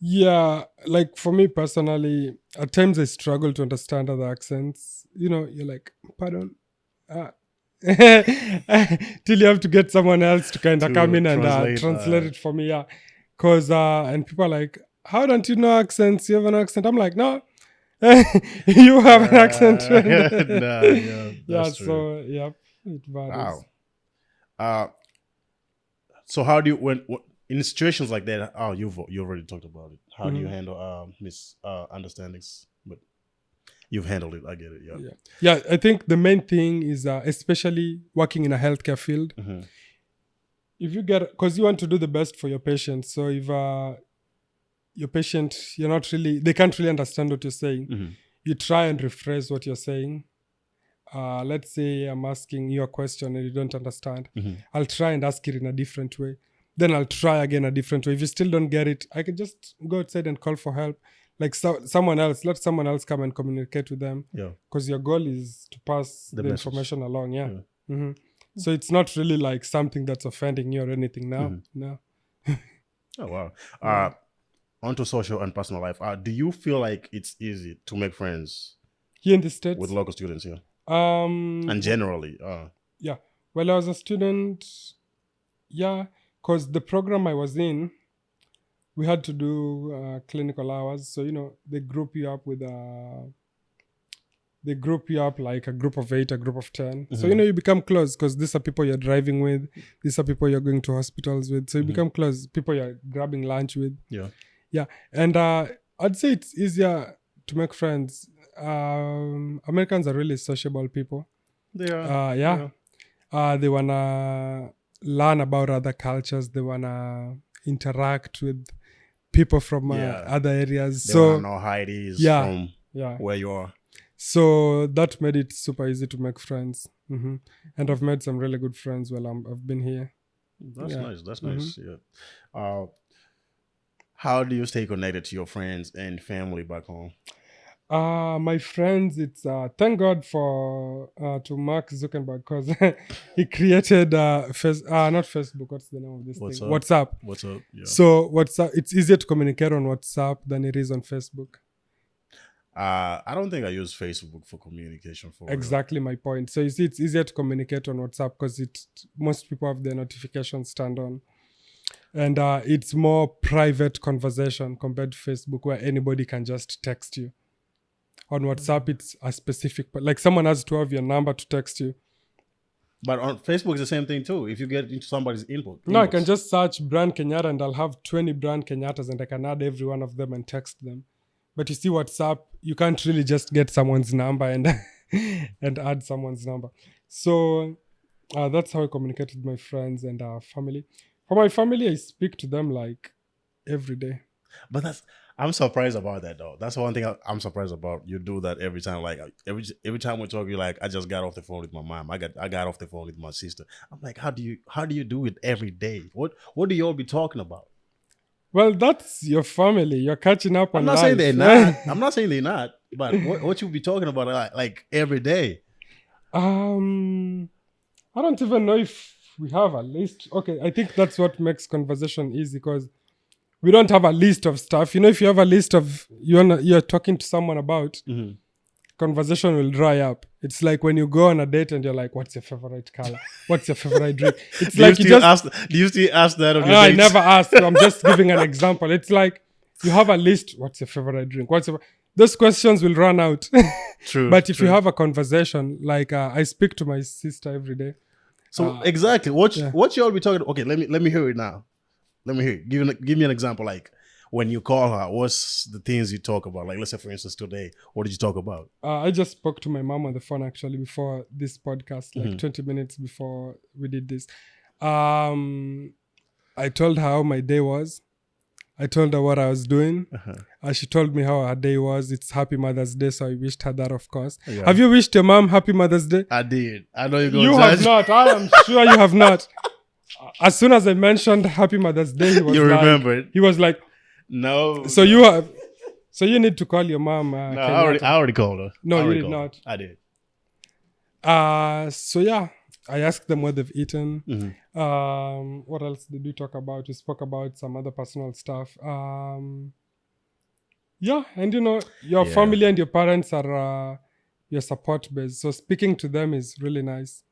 yeah, like for me personally, at times I struggle to understand other accents. You know, you're like, pardon. Till you have to get someone else to kind of To come in and translate, translate it for me. Yeah. Because, and people are like, how don't you know accents? You have an accent. I'm like, no, you have an accent. Nah, yeah, Yeah, that's true. so, yep, it varies. Wow. So how do you when in situations like that? Oh, you already talked about it. How do you handle misunderstandings? But you've handled it. I get it. Yeah. Yeah, I think the main thing is, especially working in a healthcare field, Mhm. if you get, because you want to do the best for your patient. So if your patient, they can't really understand what you're saying. Mhm. You try and rephrase what you're saying. Let's say I'm asking you a question and you don't understand. Mhm. I'll try and ask it in a different way. Then I'll try again a different way. If you still don't get it, I can just go outside and call for help. Like someone else, let someone else come and communicate with them. Yeah. Because your goal is to pass the message. information along. Yeah. Yeah. hmm So it's not really like something that's offending you or anything now. Mhm. No. Oh wow. Yeah. Onto social and personal life. Do you feel like it's easy to make friends Here in the States? with local students here? And generally, yeah. Well, I was a student, yeah, because the program I was in, we had to do clinical hours. So, they group you up like a group of 8, a group of 10. So, you become close because these are people you're driving with. These are people you're going to hospitals with. So you become close, people you're grabbing lunch with. Yeah. Yeah. And I'd say it's easier to make friends. Americans are really sociable people. They are. They want to learn about other cultures. They want to interact with people from other areas. They so want to know how it is from where you are. So that made it super easy to make friends. And I've made some really good friends while I've been here. That's nice. That's nice. Yeah. How do you stay connected to your friends and family back home? My friends, it's thank God for to Mark Zuckerberg, because he created not Facebook. What's the name of this thing? WhatsApp. WhatsApp. Yeah. So WhatsApp, it's easier to communicate on WhatsApp than it is on Facebook. I don't think I use Facebook for communication. Exactly my point. So you see, it's easier to communicate on WhatsApp because most people have their notifications turned on. And it's more private conversation compared to Facebook, where anybody can just text you. On WhatsApp, it's a specific, like someone has to have your number to text you. But on Facebook, it's the same thing too. If you get into somebody's input. No, I can just search Brand Kenyatta and I'll have 20 Brand Kenyattas and I can add every one of them and text them. But you see, WhatsApp, you can't really just get someone's number and and add someone's number. So that's how I communicate with my friends and family. For my family, I speak to them like every day. But I'm surprised about that though. That's one thing I'm surprised about. You do that every time. Like every time we talk, you're like, I just got off the phone with my mom. I got off the phone with my sister. I'm like, how do you do it every day? What do you all be talking about? Well, that's your family. You're catching up on I'm not life. saying they're not. I'm not saying they're not. But what you be talking about like every day? I don't even know if we have a list. Okay, I think that's what makes conversation easy, because we don't have a list of stuff. If you have a list of you're talking to someone about, conversation will dry up. It's like when you go on a date and you're like, what's your favorite color? What's your favorite drink? It's do you still ask that of your I dates? never ask. I'm just giving an example. It's like you have a list. What's your favorite drink? Those questions will run out. True. But if you have a conversation, like I speak to my sister every day. So exactly, what you all be talking? Okay, let me hear it now. Let me hear it. Give me an example. Like when you call her, what's the things you talk about? Like let's say, for instance, today, what did you talk about? I just spoke to my mom on the phone actually before this podcast, like 20 minutes before we did this. I told her how my day was. I told her what I was doing. She told me how her day was. It's Happy Mother's Day, so I wished her that, of course. Yeah. Have you wished your mom Happy Mother's Day? I did. I know you're going You to have not. I am sure you have not. As soon as I mentioned Happy Mother's Day, he was You like, remembered. He was like, No. so you have, so you need to call your mom. No, I already called her. No, I you already did called not. her. I did. So yeah, I asked them what they've eaten. Mm-hmm. What else did we talk about? We spoke about some other personal stuff. Yeah, and you know, your Yeah. family and your parents are your support base. So speaking to them is really nice.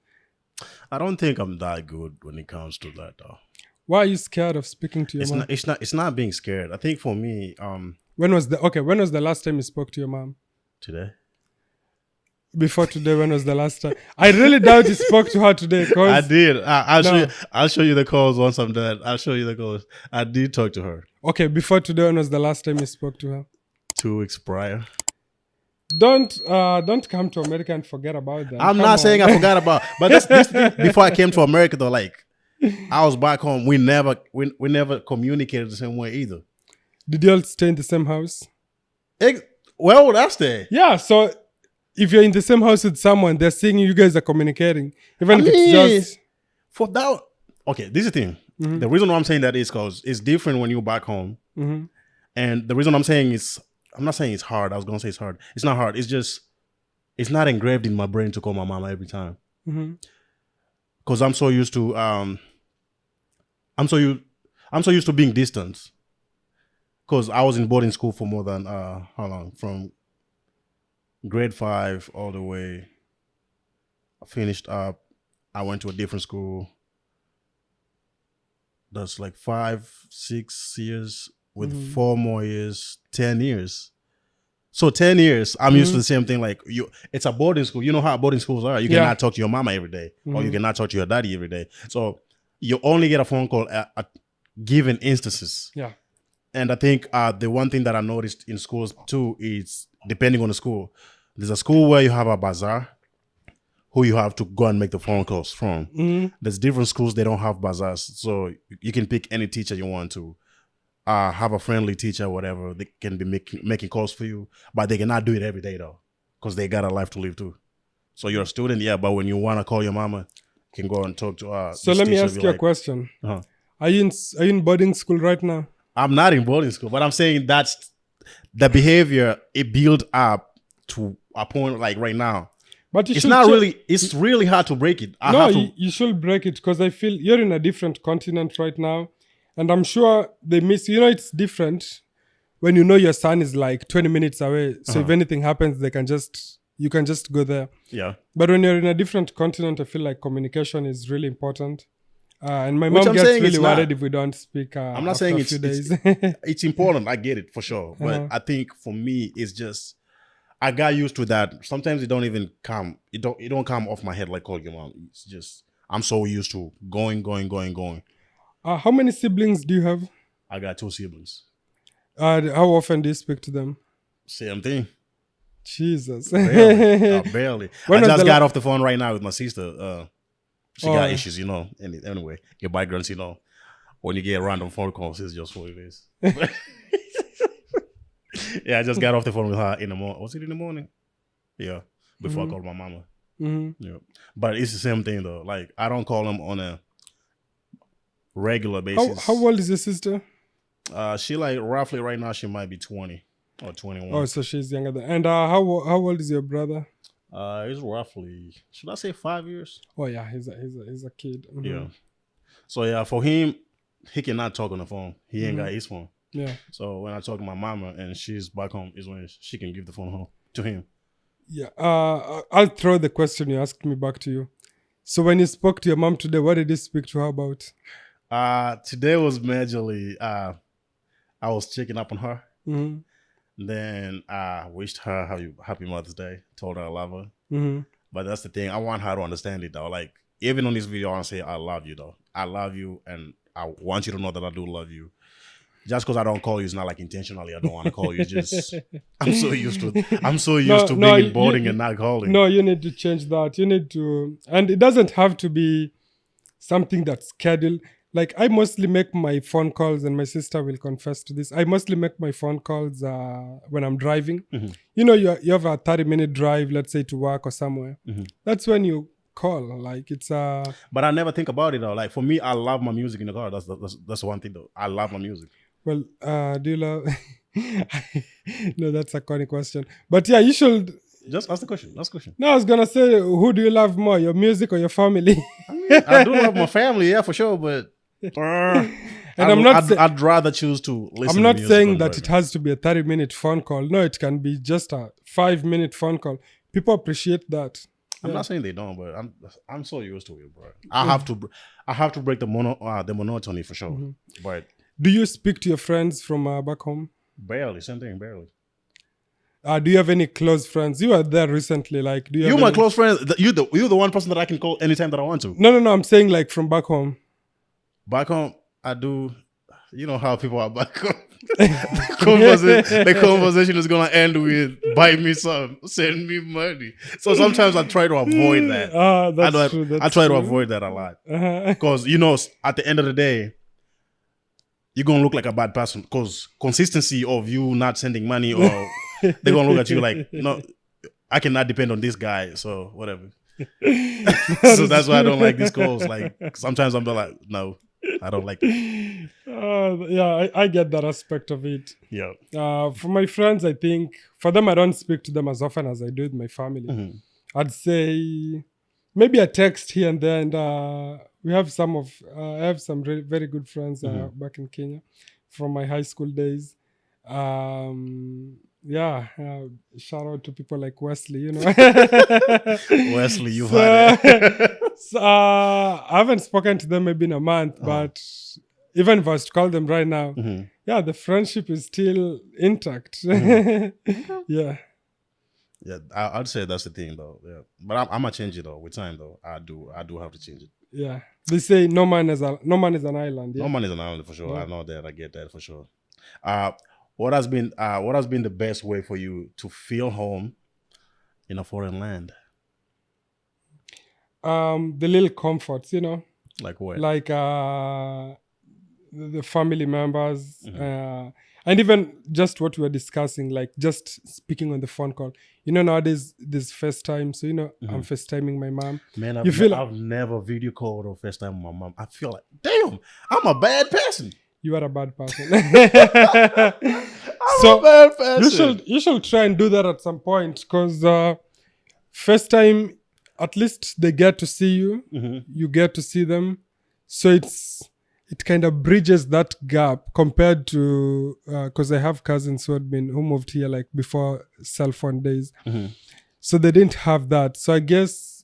I don't think I'm that good when it comes to that, though. Why are you scared of speaking to your mom? It's not being scared. I think for me, When was the last time you spoke to your mom? today. Before today, when was the last time? I really doubt you spoke to her today. I did. I'll No. show you. I'll show you the calls once I'm done. I'll show you the calls. I did talk to her Okay, before today, when was the last time you spoke to her? 2 weeks prior. Don't come to America and forget about that. I'm Come not saying on. I forgot about, but this thing, before I came to America though, like I was back home. We never communicated the same way either. Did you all stay in the same house? Well, that's there. Yeah, so if you're in the same house with someone, they're seeing you guys are communicating. Even if it's just for that. Okay, this is the thing. The reason why I'm saying that is because it's different when you're back home. And the reason I'm saying is, I'm not saying it's hard. I was gonna say it's hard. It's not hard. It's just, it's not engraved in my brain to call my mama every time. Because I'm so used to I'm so used to being distant. Because I was in boarding school for more than how long? From grade 5 all the way. I finished up. I went to a different school. That's like 5, 6 years with 4 more years, 10 years. So 10 years, I'm used to the same thing. Like it's a boarding school. You know how boarding schools are. You cannot talk to your mama every day, or you cannot talk to your daddy every day. So you only get a phone call at given instances. yeah. And I think the one thing that I noticed in schools too is, depending on the school, there's a school where you have a bazaar who you have to go and make the phone calls from. There's different schools, they don't have bazaars. So you can pick any teacher you want to. Have a friendly teacher, whatever. They can be making calls for you, but they cannot do it every day though, because they got a life to live too. So you're a student, yeah, but when you want to call your mama, you can go and talk to her. So let me ask you a question. Are you in boarding school right now? I'm not in boarding school, but I'm saying that's the behavior it built up to a point like right now. But It's not really. It's really hard to break it. You should break it, because I feel you're in a different continent right now, and I'm sure they miss. You know, it's different when you know your son is like 20 minutes away. So if anything happens, you can just go there. Yeah. But when you're in a different continent, I feel like communication is really important. And my Which mom I'm gets saying really it's not. worried if we don't speak. I'm not after saying a few days. it's important. I get it for sure, but I think for me, it's just I got used to that. Sometimes it don't even come. It don't come off my head like calling your mom. It's just I'm so used to going. How many siblings do you have? I got 2 siblings. How often do you speak to them? Same thing. Jesus. Barely. When I was just the got off the phone right now with my sister. She Oh. got issues, you know. Anyway, your backgrounds, you know. When you get random phone calls, it's just what it is. Yeah, I just got off the phone with her in the morning. Was it in the morning? Yeah, before I called my mama. Yeah, but it's the same thing though. Like I don't call them on a regular basis. How old is your sister? She like roughly right now she might be 20 or 21. Oh, so she's younger than. And how old is your brother? It's roughly, should I say 5 years? Oh yeah, he's a kid. Yeah. So yeah, for him, he cannot talk on the phone. He ain't got his phone. Yeah. So when I talk to my mama and she's back home, is when she can give the phone home to him. Yeah. I'll throw the question you asked me back to you. So when you spoke to your mom today, what did you speak to her about? Today was majorly I was checking up on her. Then I wished her happy Mother's Day. Told her I love her. But that's the thing. I want her to understand it though. Like even on this video, I want to say I love you though. I love you, and I want you to know that I do love you. Just because I don't call you, it's not like intentionally I don't want to call you. Just I'm so used to being in boarding and not calling. No, you need to change that. You need to, and it doesn't have to be something that's scheduled. like I mostly make my phone calls, and my sister will confess to this. I mostly make my phone calls when I'm driving. Mm-hmm. You know, you have a 30-minute drive, let's say to work or somewhere. Mm-hmm. That's when you call. Like it's But I never think about it though. Like for me, I love my music in the car. That's one thing though. I love my music. well, do you love? No, that's a corny question. But yeah, you should. Just ask the question. Ask the question. No, I was gonna say, who do you love more, your music or your family? I do love my family, yeah, for sure. But I'd rather choose to listen. I'm not to music saying on that the it has to be a 30-minute phone call. No, it can be just a 5-minute phone call. People appreciate that. I'm not saying they don't, but I'm so used to it, bro. I have to break the monotony for sure. Mm-hmm. But do you speak to your friends from back home? barely, same thing, barely. Do you have any close friends? You were there recently. Like, do you? My close friend. You're the one person that I can call anytime that I want to. No. I'm saying like from back home. Back home, I do. You know how people are back home. The conversation is gonna end with "buy me some, send me money." So sometimes I try to avoid that. That's true. I try to avoid that a lot because at the end of the day, you're gonna look like a bad person because consistency of you not sending money or they're gonna look at you like, no, I cannot depend on this guy, so whatever. So that's why I don't like these calls. Like sometimes I'm like, no, I don't like it. Yeah, I get that aspect of it. Yeah. For my friends, I think for them, I don't speak to them as often as I do with my family. Mm-hmm. I'd say maybe a text here and there, and we have I have some very good friends back in Kenya from my high school days. Shout out to people like Wesley, you know. Wesley, you've had it. I haven't spoken to them maybe in a month, but even if I was to call them right now, yeah, the friendship is still intact. Yeah. Yeah, I'd say that's the thing though. Yeah, but I'm gonna change it though with time though. I do have to change it. Yeah, they say no man is an island. Yeah? No man is an island for sure. Yeah. I know that. I get that for sure. What has been the best way for you to feel home in a foreign land? The little comforts, you know. Like what? Like the family members, and even just what we were discussing, like just speaking on the phone call. You know, nowadays there's FaceTime, so you know I'm FaceTiming my mom. Man, I've never video called or FaceTime my mom. I feel like, damn, I'm a bad person. You are a bad person. I'm a bad person. You should try and do that at some point because FaceTime, at least they get to see you. You get to see them, so it kind of bridges that gap compared to because I have cousins who moved here like before cell phone days, so they didn't have that. So I guess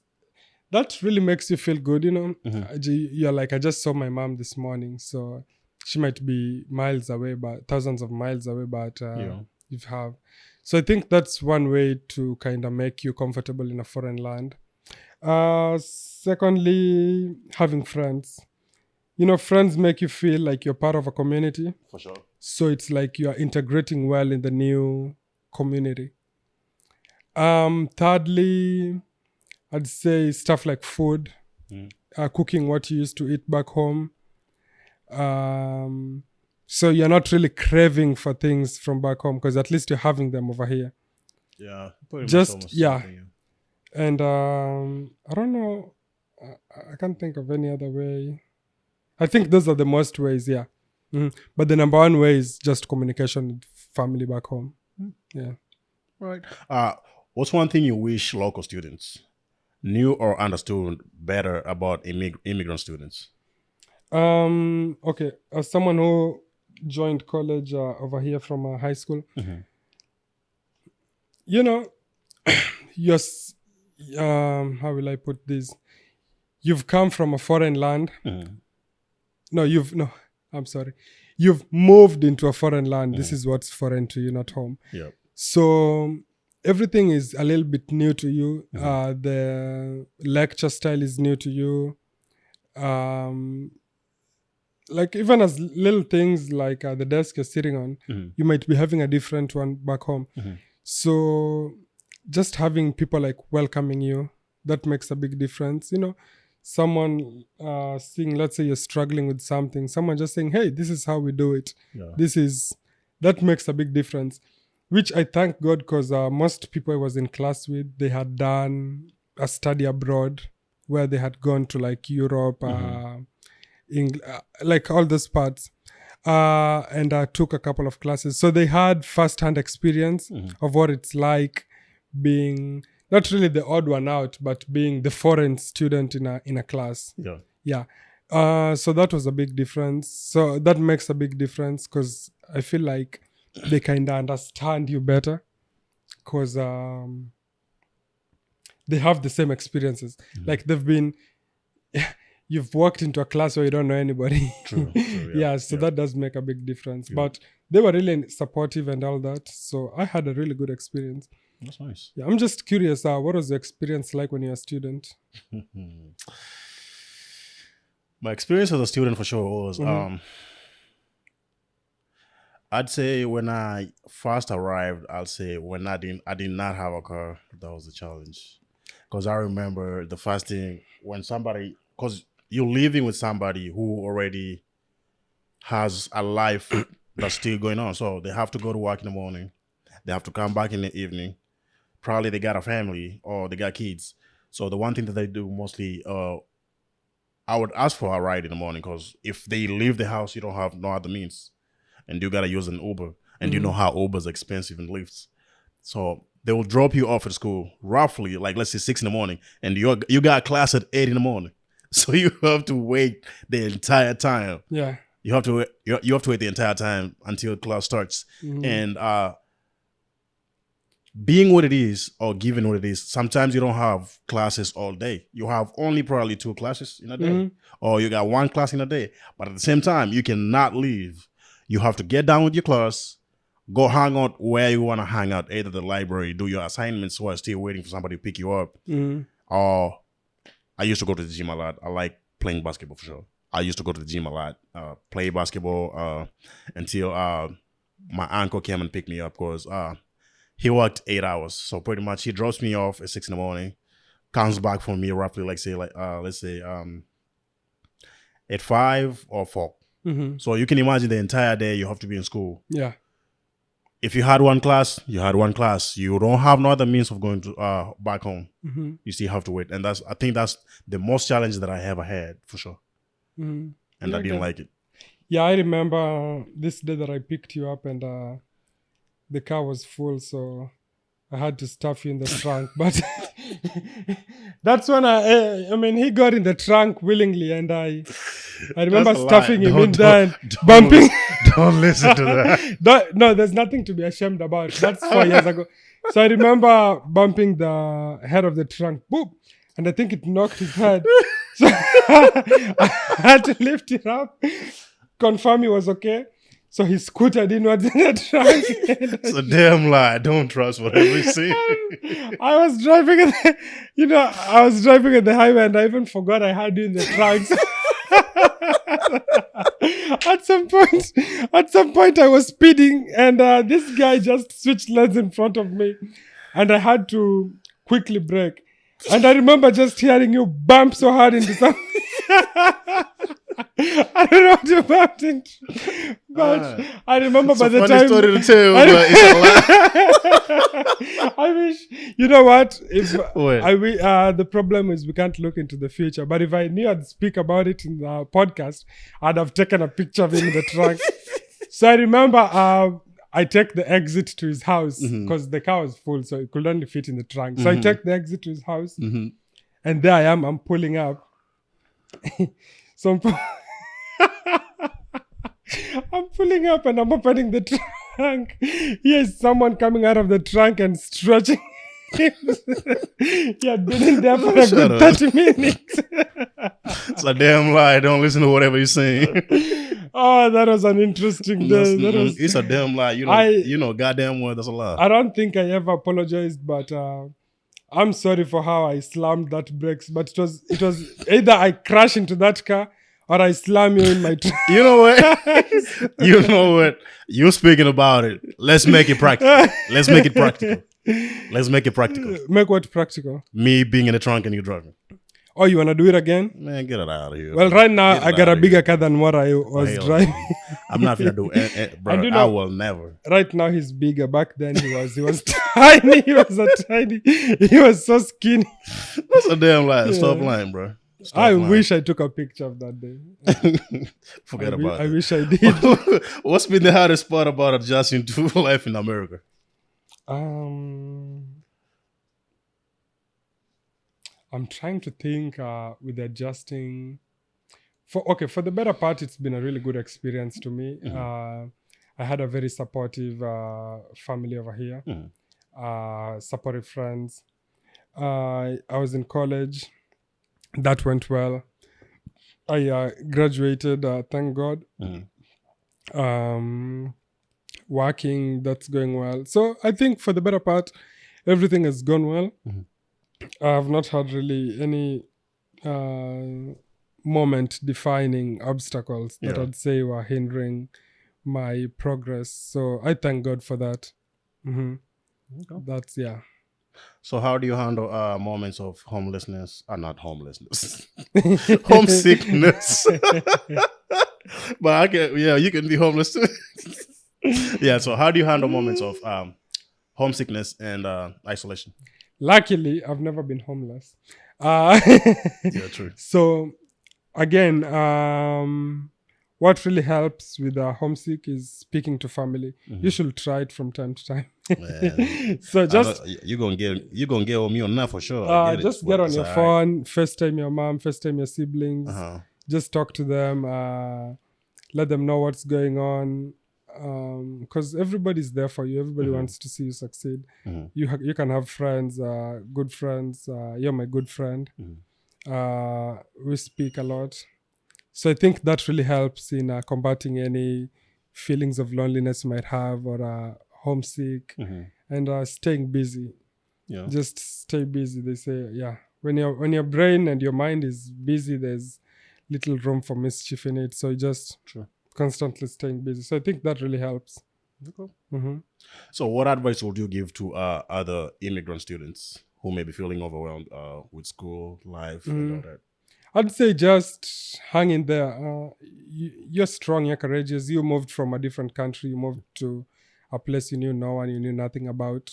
that really makes you feel good, you know. You're like, I just saw my mom this morning, so she might be miles away, but thousands of miles away, but you have. So I think that's one way to kind of make you comfortable in a foreign land. Secondly, having friends. You know, friends make you feel like you're part of a community. For sure. So it's like you're integrating well in the new community. Thirdly, I'd say stuff like food, cooking what you used to eat back home. So you're not really craving for things from back home because at least you're having them over here. Yeah. And I don't know. I can't think of any other way. I think those are the most ways, yeah. But the number one way is just communication with family back home. Yeah. Right. What's one thing you wish local students knew or understood better about immigrant students? Okay. As someone who joined college over here from high school, you know, how will I put this? You've come from a foreign land. I'm sorry. You've moved into a foreign land. This is what's foreign to you, not home. Yeah. So everything is a little bit new to you. The lecture style is new to you. Like even as little things like the desk you're sitting on, you might be having a different one back home. So just having people like welcoming you, that makes a big difference. You know, someone seeing, let's say you're struggling with something, someone just saying, hey, this is how we do it. Yeah. That makes a big difference, which I thank God, because most people I was in class with, they had done a study abroad where they had gone to like Europe, like all those parts. And I took a couple of classes. So they had first-hand experience of what it's like being not really the odd one out, but being the foreign student in a class. Yeah. Yeah. So that was a big difference. So that makes a big difference, because I feel like they kind of understand you better, because they have the same experiences. Like they've been... You've walked into a class where you don't know anybody. True. Yeah, so that does make a big difference. Yeah. But they were really supportive and all that. So I had a really good experience. That's nice. Yeah, I'm just curious, what was the experience like when you were a student? My experience as a student for sure was, I'd say when I first arrived, I'll say when I did not have a car, that was the challenge. Because I remember the first thing when somebody, because you're living with somebody who already has a life that's still going on. So they have to go to work in the morning. They have to come back in the evening. Probably they got a family or they got kids. So the one thing that they do mostly, I would ask for a ride in the morning, because if they leave the house, you don't have no other means. And you got to use an Uber. And you know how Uber's expensive and lifts. So they will drop you off at school roughly, like let's say 6 in the morning. And you got class at 8 in the morning. So you have to wait the entire time. Yeah. You have to wait the entire time until class starts. And being what it is, or given what it is, sometimes you don't have classes all day. You have only probably 2 classes in a day. Or you got 1 class in a day. But at the same time, you cannot leave. You have to get down with your class, go hang out where you want to hang out, either the library, do your assignments while still waiting for somebody to pick you up. Or I used to go to the gym a lot. I like playing basketball for sure. I used to go to the gym a lot, play basketball until my uncle came and picked me up, because he worked 8 hours. So pretty much he drops me off at 6 in the morning, comes back for me roughly let's say at 5 or 4. So you can imagine the entire day you have to be in school. Yeah. If you had 1 class, you had 1 class. You don't have no other means of going to back home. You still have to wait. And I think that's the most challenge that I ever had, for sure. And I didn't like it. Yeah, I remember this day that I picked you up, and the car was full, so I had to stuff you in the trunk. But that's when he got in the trunk willingly, and I remember stuffing him in there and bumping. Don't listen to that. No, there's nothing to be ashamed about. That's 4 years ago. So I remember bumping the head of the trunk, boop, and I think it knocked his head. So I had to lift it up, confirm he was okay. So he scooted inwards in the trunk. It's a damn lie. Don't trust whatever you see. I was driving at the highway, and I even forgot I had you in the trunk. At some point I was speeding, and this guy just switched lanes in front of me, and I had to quickly brake. And I remember just hearing you bump so hard into something. I don't know what you bumped into, but I remember by the time. It's a funny story to tell, but it's a lie. I wish, you know what? If the problem is we can't look into the future. But if I knew I'd speak about it in the podcast, I'd have taken a picture of him in the trunk. So I remember I take the exit to his house, because the car was full, so it could only fit in the trunk. So I take the exit to his house, and there I am. I'm pulling up. So I'm pulling up, and I'm opening the trunk. Here's someone coming out of the trunk and stretching. He had been in there for a good 30 minutes. It's a damn lie. Don't listen to whatever you're saying. Oh, that was an interesting day. It's a damn lie. You know, goddamn well, that's a lie. I don't think I ever apologized, but I'm sorry for how I slammed that brakes. But it was either I crash into that car or I slam you in my trunk. You know what? You know what? You're speaking about it. Let's make it practical. Let's make it practical. Let's make it practical. Make what practical? Me being in the trunk and you driving. Oh, you want to do it again? Man, get it out of here. Well, right now, Get it I got out a of bigger here. car than what I was Hell driving. no. I'm not gonna do it, bro. do I know- will never. Right now, he's bigger. Back then, he was tiny. He was a tiny. He was so skinny. That's a damn lie. Stop Yeah. lying, bro. Stop I lying. wish I took a picture of that day. Forget about I it. wish I did. What's been the hardest part about adjusting to life in America? I'm trying to think with adjusting. For the better part, it's been a really good experience to me. I had a very supportive family over here, supportive friends. I was in college. That went well. I graduated, thank God. Working, that's going well. So I think for the better part, everything has gone well. I have not had really any moment defining obstacles that Yeah. I'd say were hindering my progress. So I thank God for that. That's So how do you handle moments of homelessness? Not homelessness, homesickness. But I can, you can be homeless too. Yeah. So how do you handle moments of homesickness and isolation? Luckily, I've never been homeless. Yeah, true. So again, what really helps with homesick is speaking to family. You should try it from time to time. Man, So just you're gonna get on me on that for sure. I just get on your phone, FaceTime your mom, FaceTime your siblings. Just talk to them, let them know what's going on. Because everybody's there for you. Everybody wants to see you succeed. You can have friends, good friends. You're my good friend. We speak a lot. So I think that really helps in combating any feelings of loneliness you might have or homesick and staying busy. Yeah. Just stay busy. They say, when your brain and your mind is busy, there's little room for mischief in it. So you just constantly staying busy. So I think that really helps. So what advice would you give to other immigrant students who may be feeling overwhelmed with school life and all that? I'd say just hang in there. You're strong, you're courageous. You moved from a different country. You moved to a place you knew no one, you knew nothing about.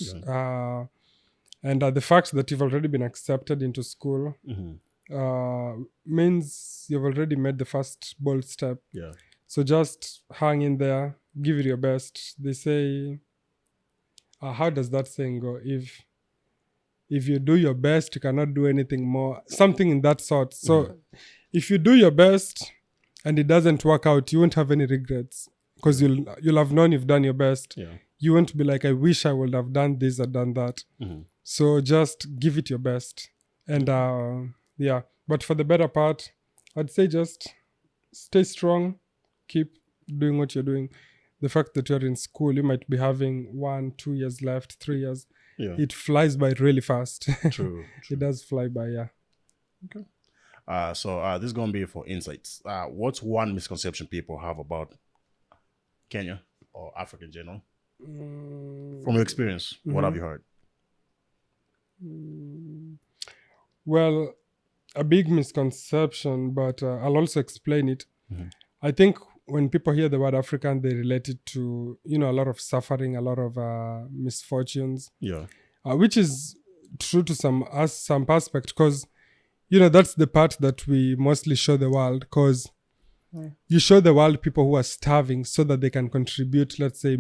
And the fact that you've already been accepted into school means you've already made the first bold step. Yeah. So just hang in there, give it your best. They say, how does that saying go? If you do your best, you cannot do anything more. Something in that sort. So if you do your best and it doesn't work out, you won't have any regrets because you'll have known you've done your best. Yeah. You won't be like, I wish I would have done this or done that. So just give it your best. And but for the better part, I'd say just stay strong. Keep doing what you're doing. The fact that you're in school, you might be having 1, 2 years left, 3 years. Yeah. It flies by really fast. True. It does fly by, Okay. So this is gonna be for insights. What's one misconception people have about Kenya or Africa in general? From your experience, what have you heard? Well, a big misconception, but I'll also explain it. I think when people hear the word African, they relate it to, a lot of suffering, a lot of misfortunes. Yeah. Which is true to some aspect, because, that's the part that we mostly show the world, because you show the world people who are starving so that they can contribute, let's say,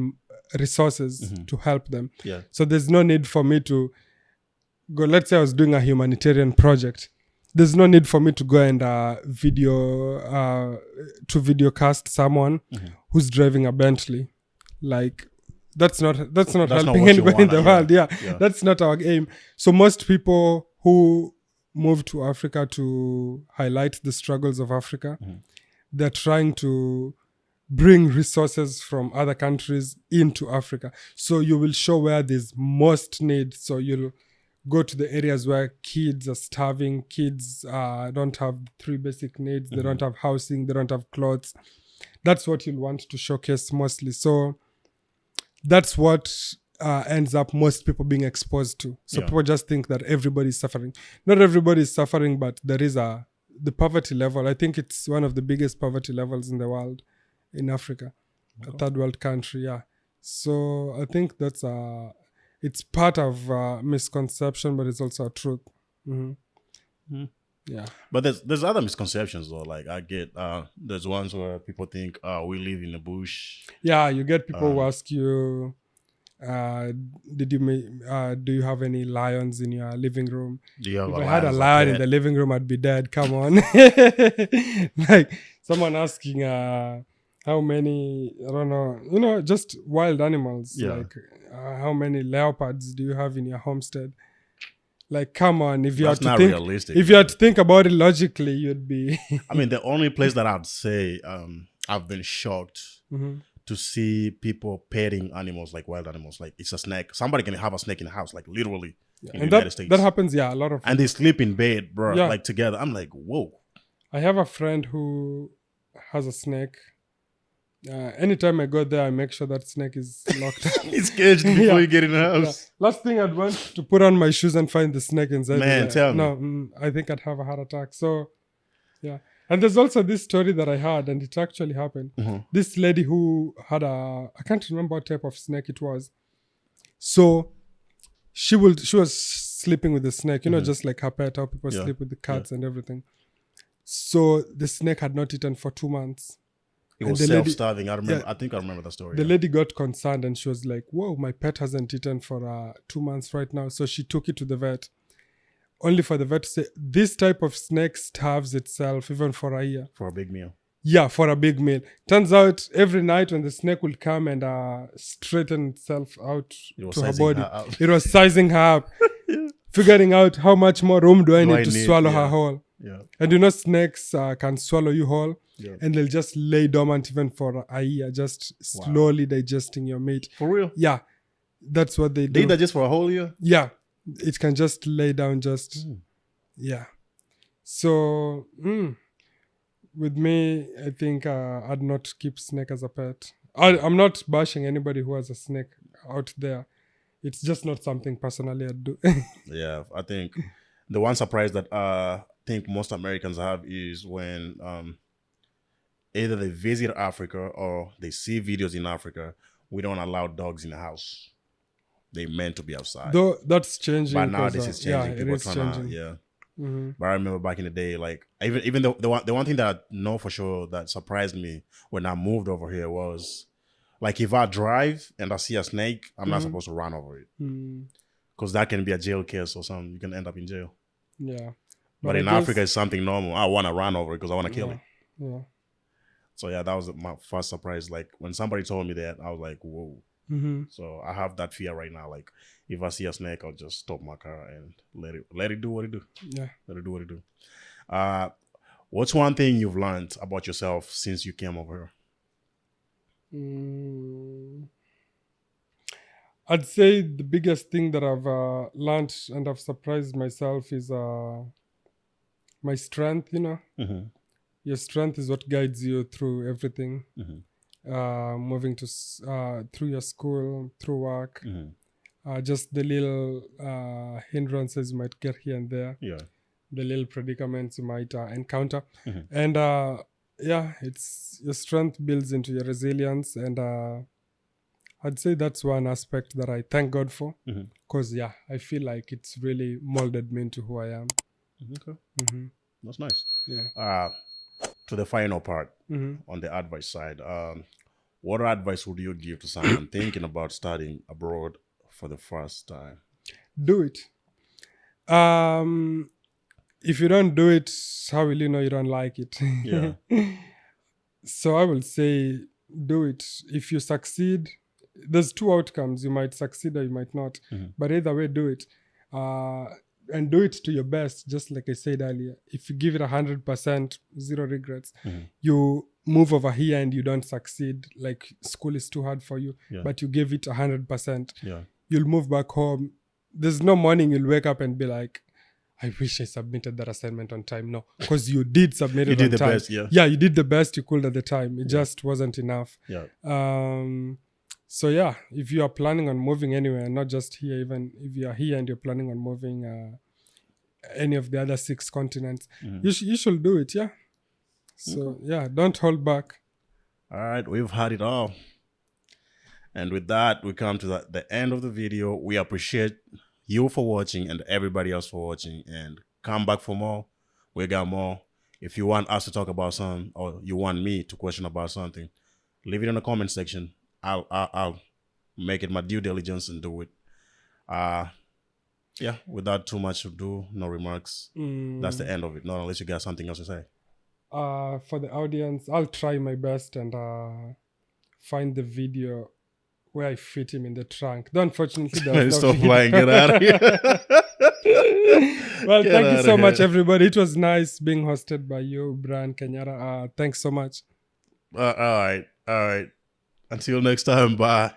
resources to help them. Yeah. So there's no need for me to go, let's say I was doing a humanitarian project. There's no need for me to go and video cast someone who's driving a Bentley. Like that's not helping anybody in the world. Yeah. That's not our aim. So most people who move to Africa to highlight the struggles of Africa, they're trying to bring resources from other countries into Africa. So you will show where there's most need. So you'll go to the areas where kids are starving, kids don't have 3 basic needs, they don't have housing, they don't have clothes. That's what you'll want to showcase mostly. So that's what ends up most people being exposed to. So Yeah. people just think that everybody's suffering. Not everybody's suffering, but there is the poverty level. I think it's one of the biggest poverty levels in the world, in Africa, a third world country. Yeah. So I think that's it's part of misconception, but it's also a truth. Yeah. But there's other misconceptions though. Like I get there's ones where people think we live in the bush. Yeah, you get people who ask you, do you have any lions in your living room? Do you have If a I had a lion as lion in pet? the living room, I'd be dead. Come on. Like someone asking how many, I don't know, just wild animals. Yeah. Like how many leopards do you have in your homestead? Like, come on, if you That's had to not think, realistic. if you had to think about it logically, you'd be. I mean, the only place that I'd say I've been shocked to see people petting animals like wild animals. Like it's a snake. Somebody can have a snake in the house, like literally in the And United States. that happens, yeah, a lot of. And they sleep in bed, bro, Yeah. like together. I'm like, whoa. I have a friend who has a snake. Anytime I go there, I make sure that snake is locked. It's caged before Yeah. you get in the Yeah. house. Last thing I'd want to put on my shoes and find the snake inside. Man, tell me. No, I think I'd have a heart attack. So, yeah. And there's also this story that I had, and it actually happened. This lady who had I can't remember what type of snake it was. So, she was sleeping with the snake, just like her pet, how people sleep with the cats and everything. So, the snake had not eaten for 2 months. It And was the lady- self-starving. I remember. yeah. I think I remember the story. The yeah. lady got concerned and she was like, whoa, my pet hasn't eaten for 2 months right now. So she took it to the vet, only for the vet to say, this type of snake starves itself even for a year. For a big meal. Yeah, for a big meal. Turns out every night when the snake will come and straighten itself out It was to her sizing body, her up. it was sizing her up, figuring out how much more room do I need to swallow her yeah. whole. Yeah. And snakes can swallow you whole. Yeah. And they'll just lay dormant even for a year, just slowly digesting your meat. For real? Yeah, that's what they do. They eat that just for a whole year? Yeah, it can just lay down yeah. So, with me, I think I'd not keep snake as a pet. I'm not bashing anybody who has a snake out there. It's just not something personally I'd do. Yeah, I think the one surprise that I think most Americans have is when either they visit Africa or they see videos in Africa. We don't allow dogs in the house. They're meant to be outside. Though that's changing. But now 'cause, this is changing. Yeah, it People is trying changing. to, yeah. Mm-hmm. But I remember back in the day, like even the one thing that I know for sure that surprised me when I moved over here was like if I drive and I see a snake, I'm not supposed to run over it because that can be a jail case or something. You can end up in jail. Yeah. But in I guess- Africa, it's something normal. I want to run over it because I want to kill it. Yeah. So yeah, that was my first surprise. Like when somebody told me that, I was like, whoa. Mm-hmm. So I have that fear right now. Like if I see a snake, I'll just stop my car and let it do what it do. Yeah. Let it do what it do. What's one thing you've learned about yourself since you came over here? I'd say the biggest thing that I've learned and I've surprised myself is my strength. Your strength is what guides you through everything. Moving to through your school, through work, just the little hindrances you might get here and there, Yeah. the little predicaments you might encounter, and it's your strength builds into your resilience, and I'd say that's one aspect that I thank God for, because I feel like it's really molded me into who I am. Okay. That's nice. Yeah. To the final part on the advice side, what advice would you give to someone thinking about studying abroad for the first time? Do it. If you don't do it, how will you know you don't like it? Yeah. So I will say, do it. If you succeed, there's two outcomes. You might succeed or you might not. But either way, do it. And do it to your best, just like I said earlier. If you give it 100%, zero regrets, you move over here and you don't succeed, like school is too hard for you, but you give it 100%. Yeah. You'll move back home. There's no morning you'll wake up and be like, I wish I submitted that assignment on time. No, because you did submit it on time. You did the best, yeah. Yeah, you did the best you could at the time. It just wasn't enough. Yeah. So yeah, if you are planning on moving anywhere, not just here, even if you are here and you're planning on moving any of the other 6 continents, you should do it. Yeah. So yeah, don't hold back. All right, we've had it all. And with that, we come to the end of the video. We appreciate you for watching and everybody else for watching. And come back for more. We got more. If you want us to talk about something or you want me to question about something, leave it in the comment section. I'll make it my due diligence and do it. Yeah, without too much to do, no remarks. That's the end of it. Not unless you got something else to say. For the audience, I'll try my best and find the video where I fit him in the trunk. Though unfortunately, there's no Stop flying. Get out of here. Well, thank you so much, everybody. It was nice being hosted by you, Brian Kenyara. Thanks so much. All right. Until next time. Bye.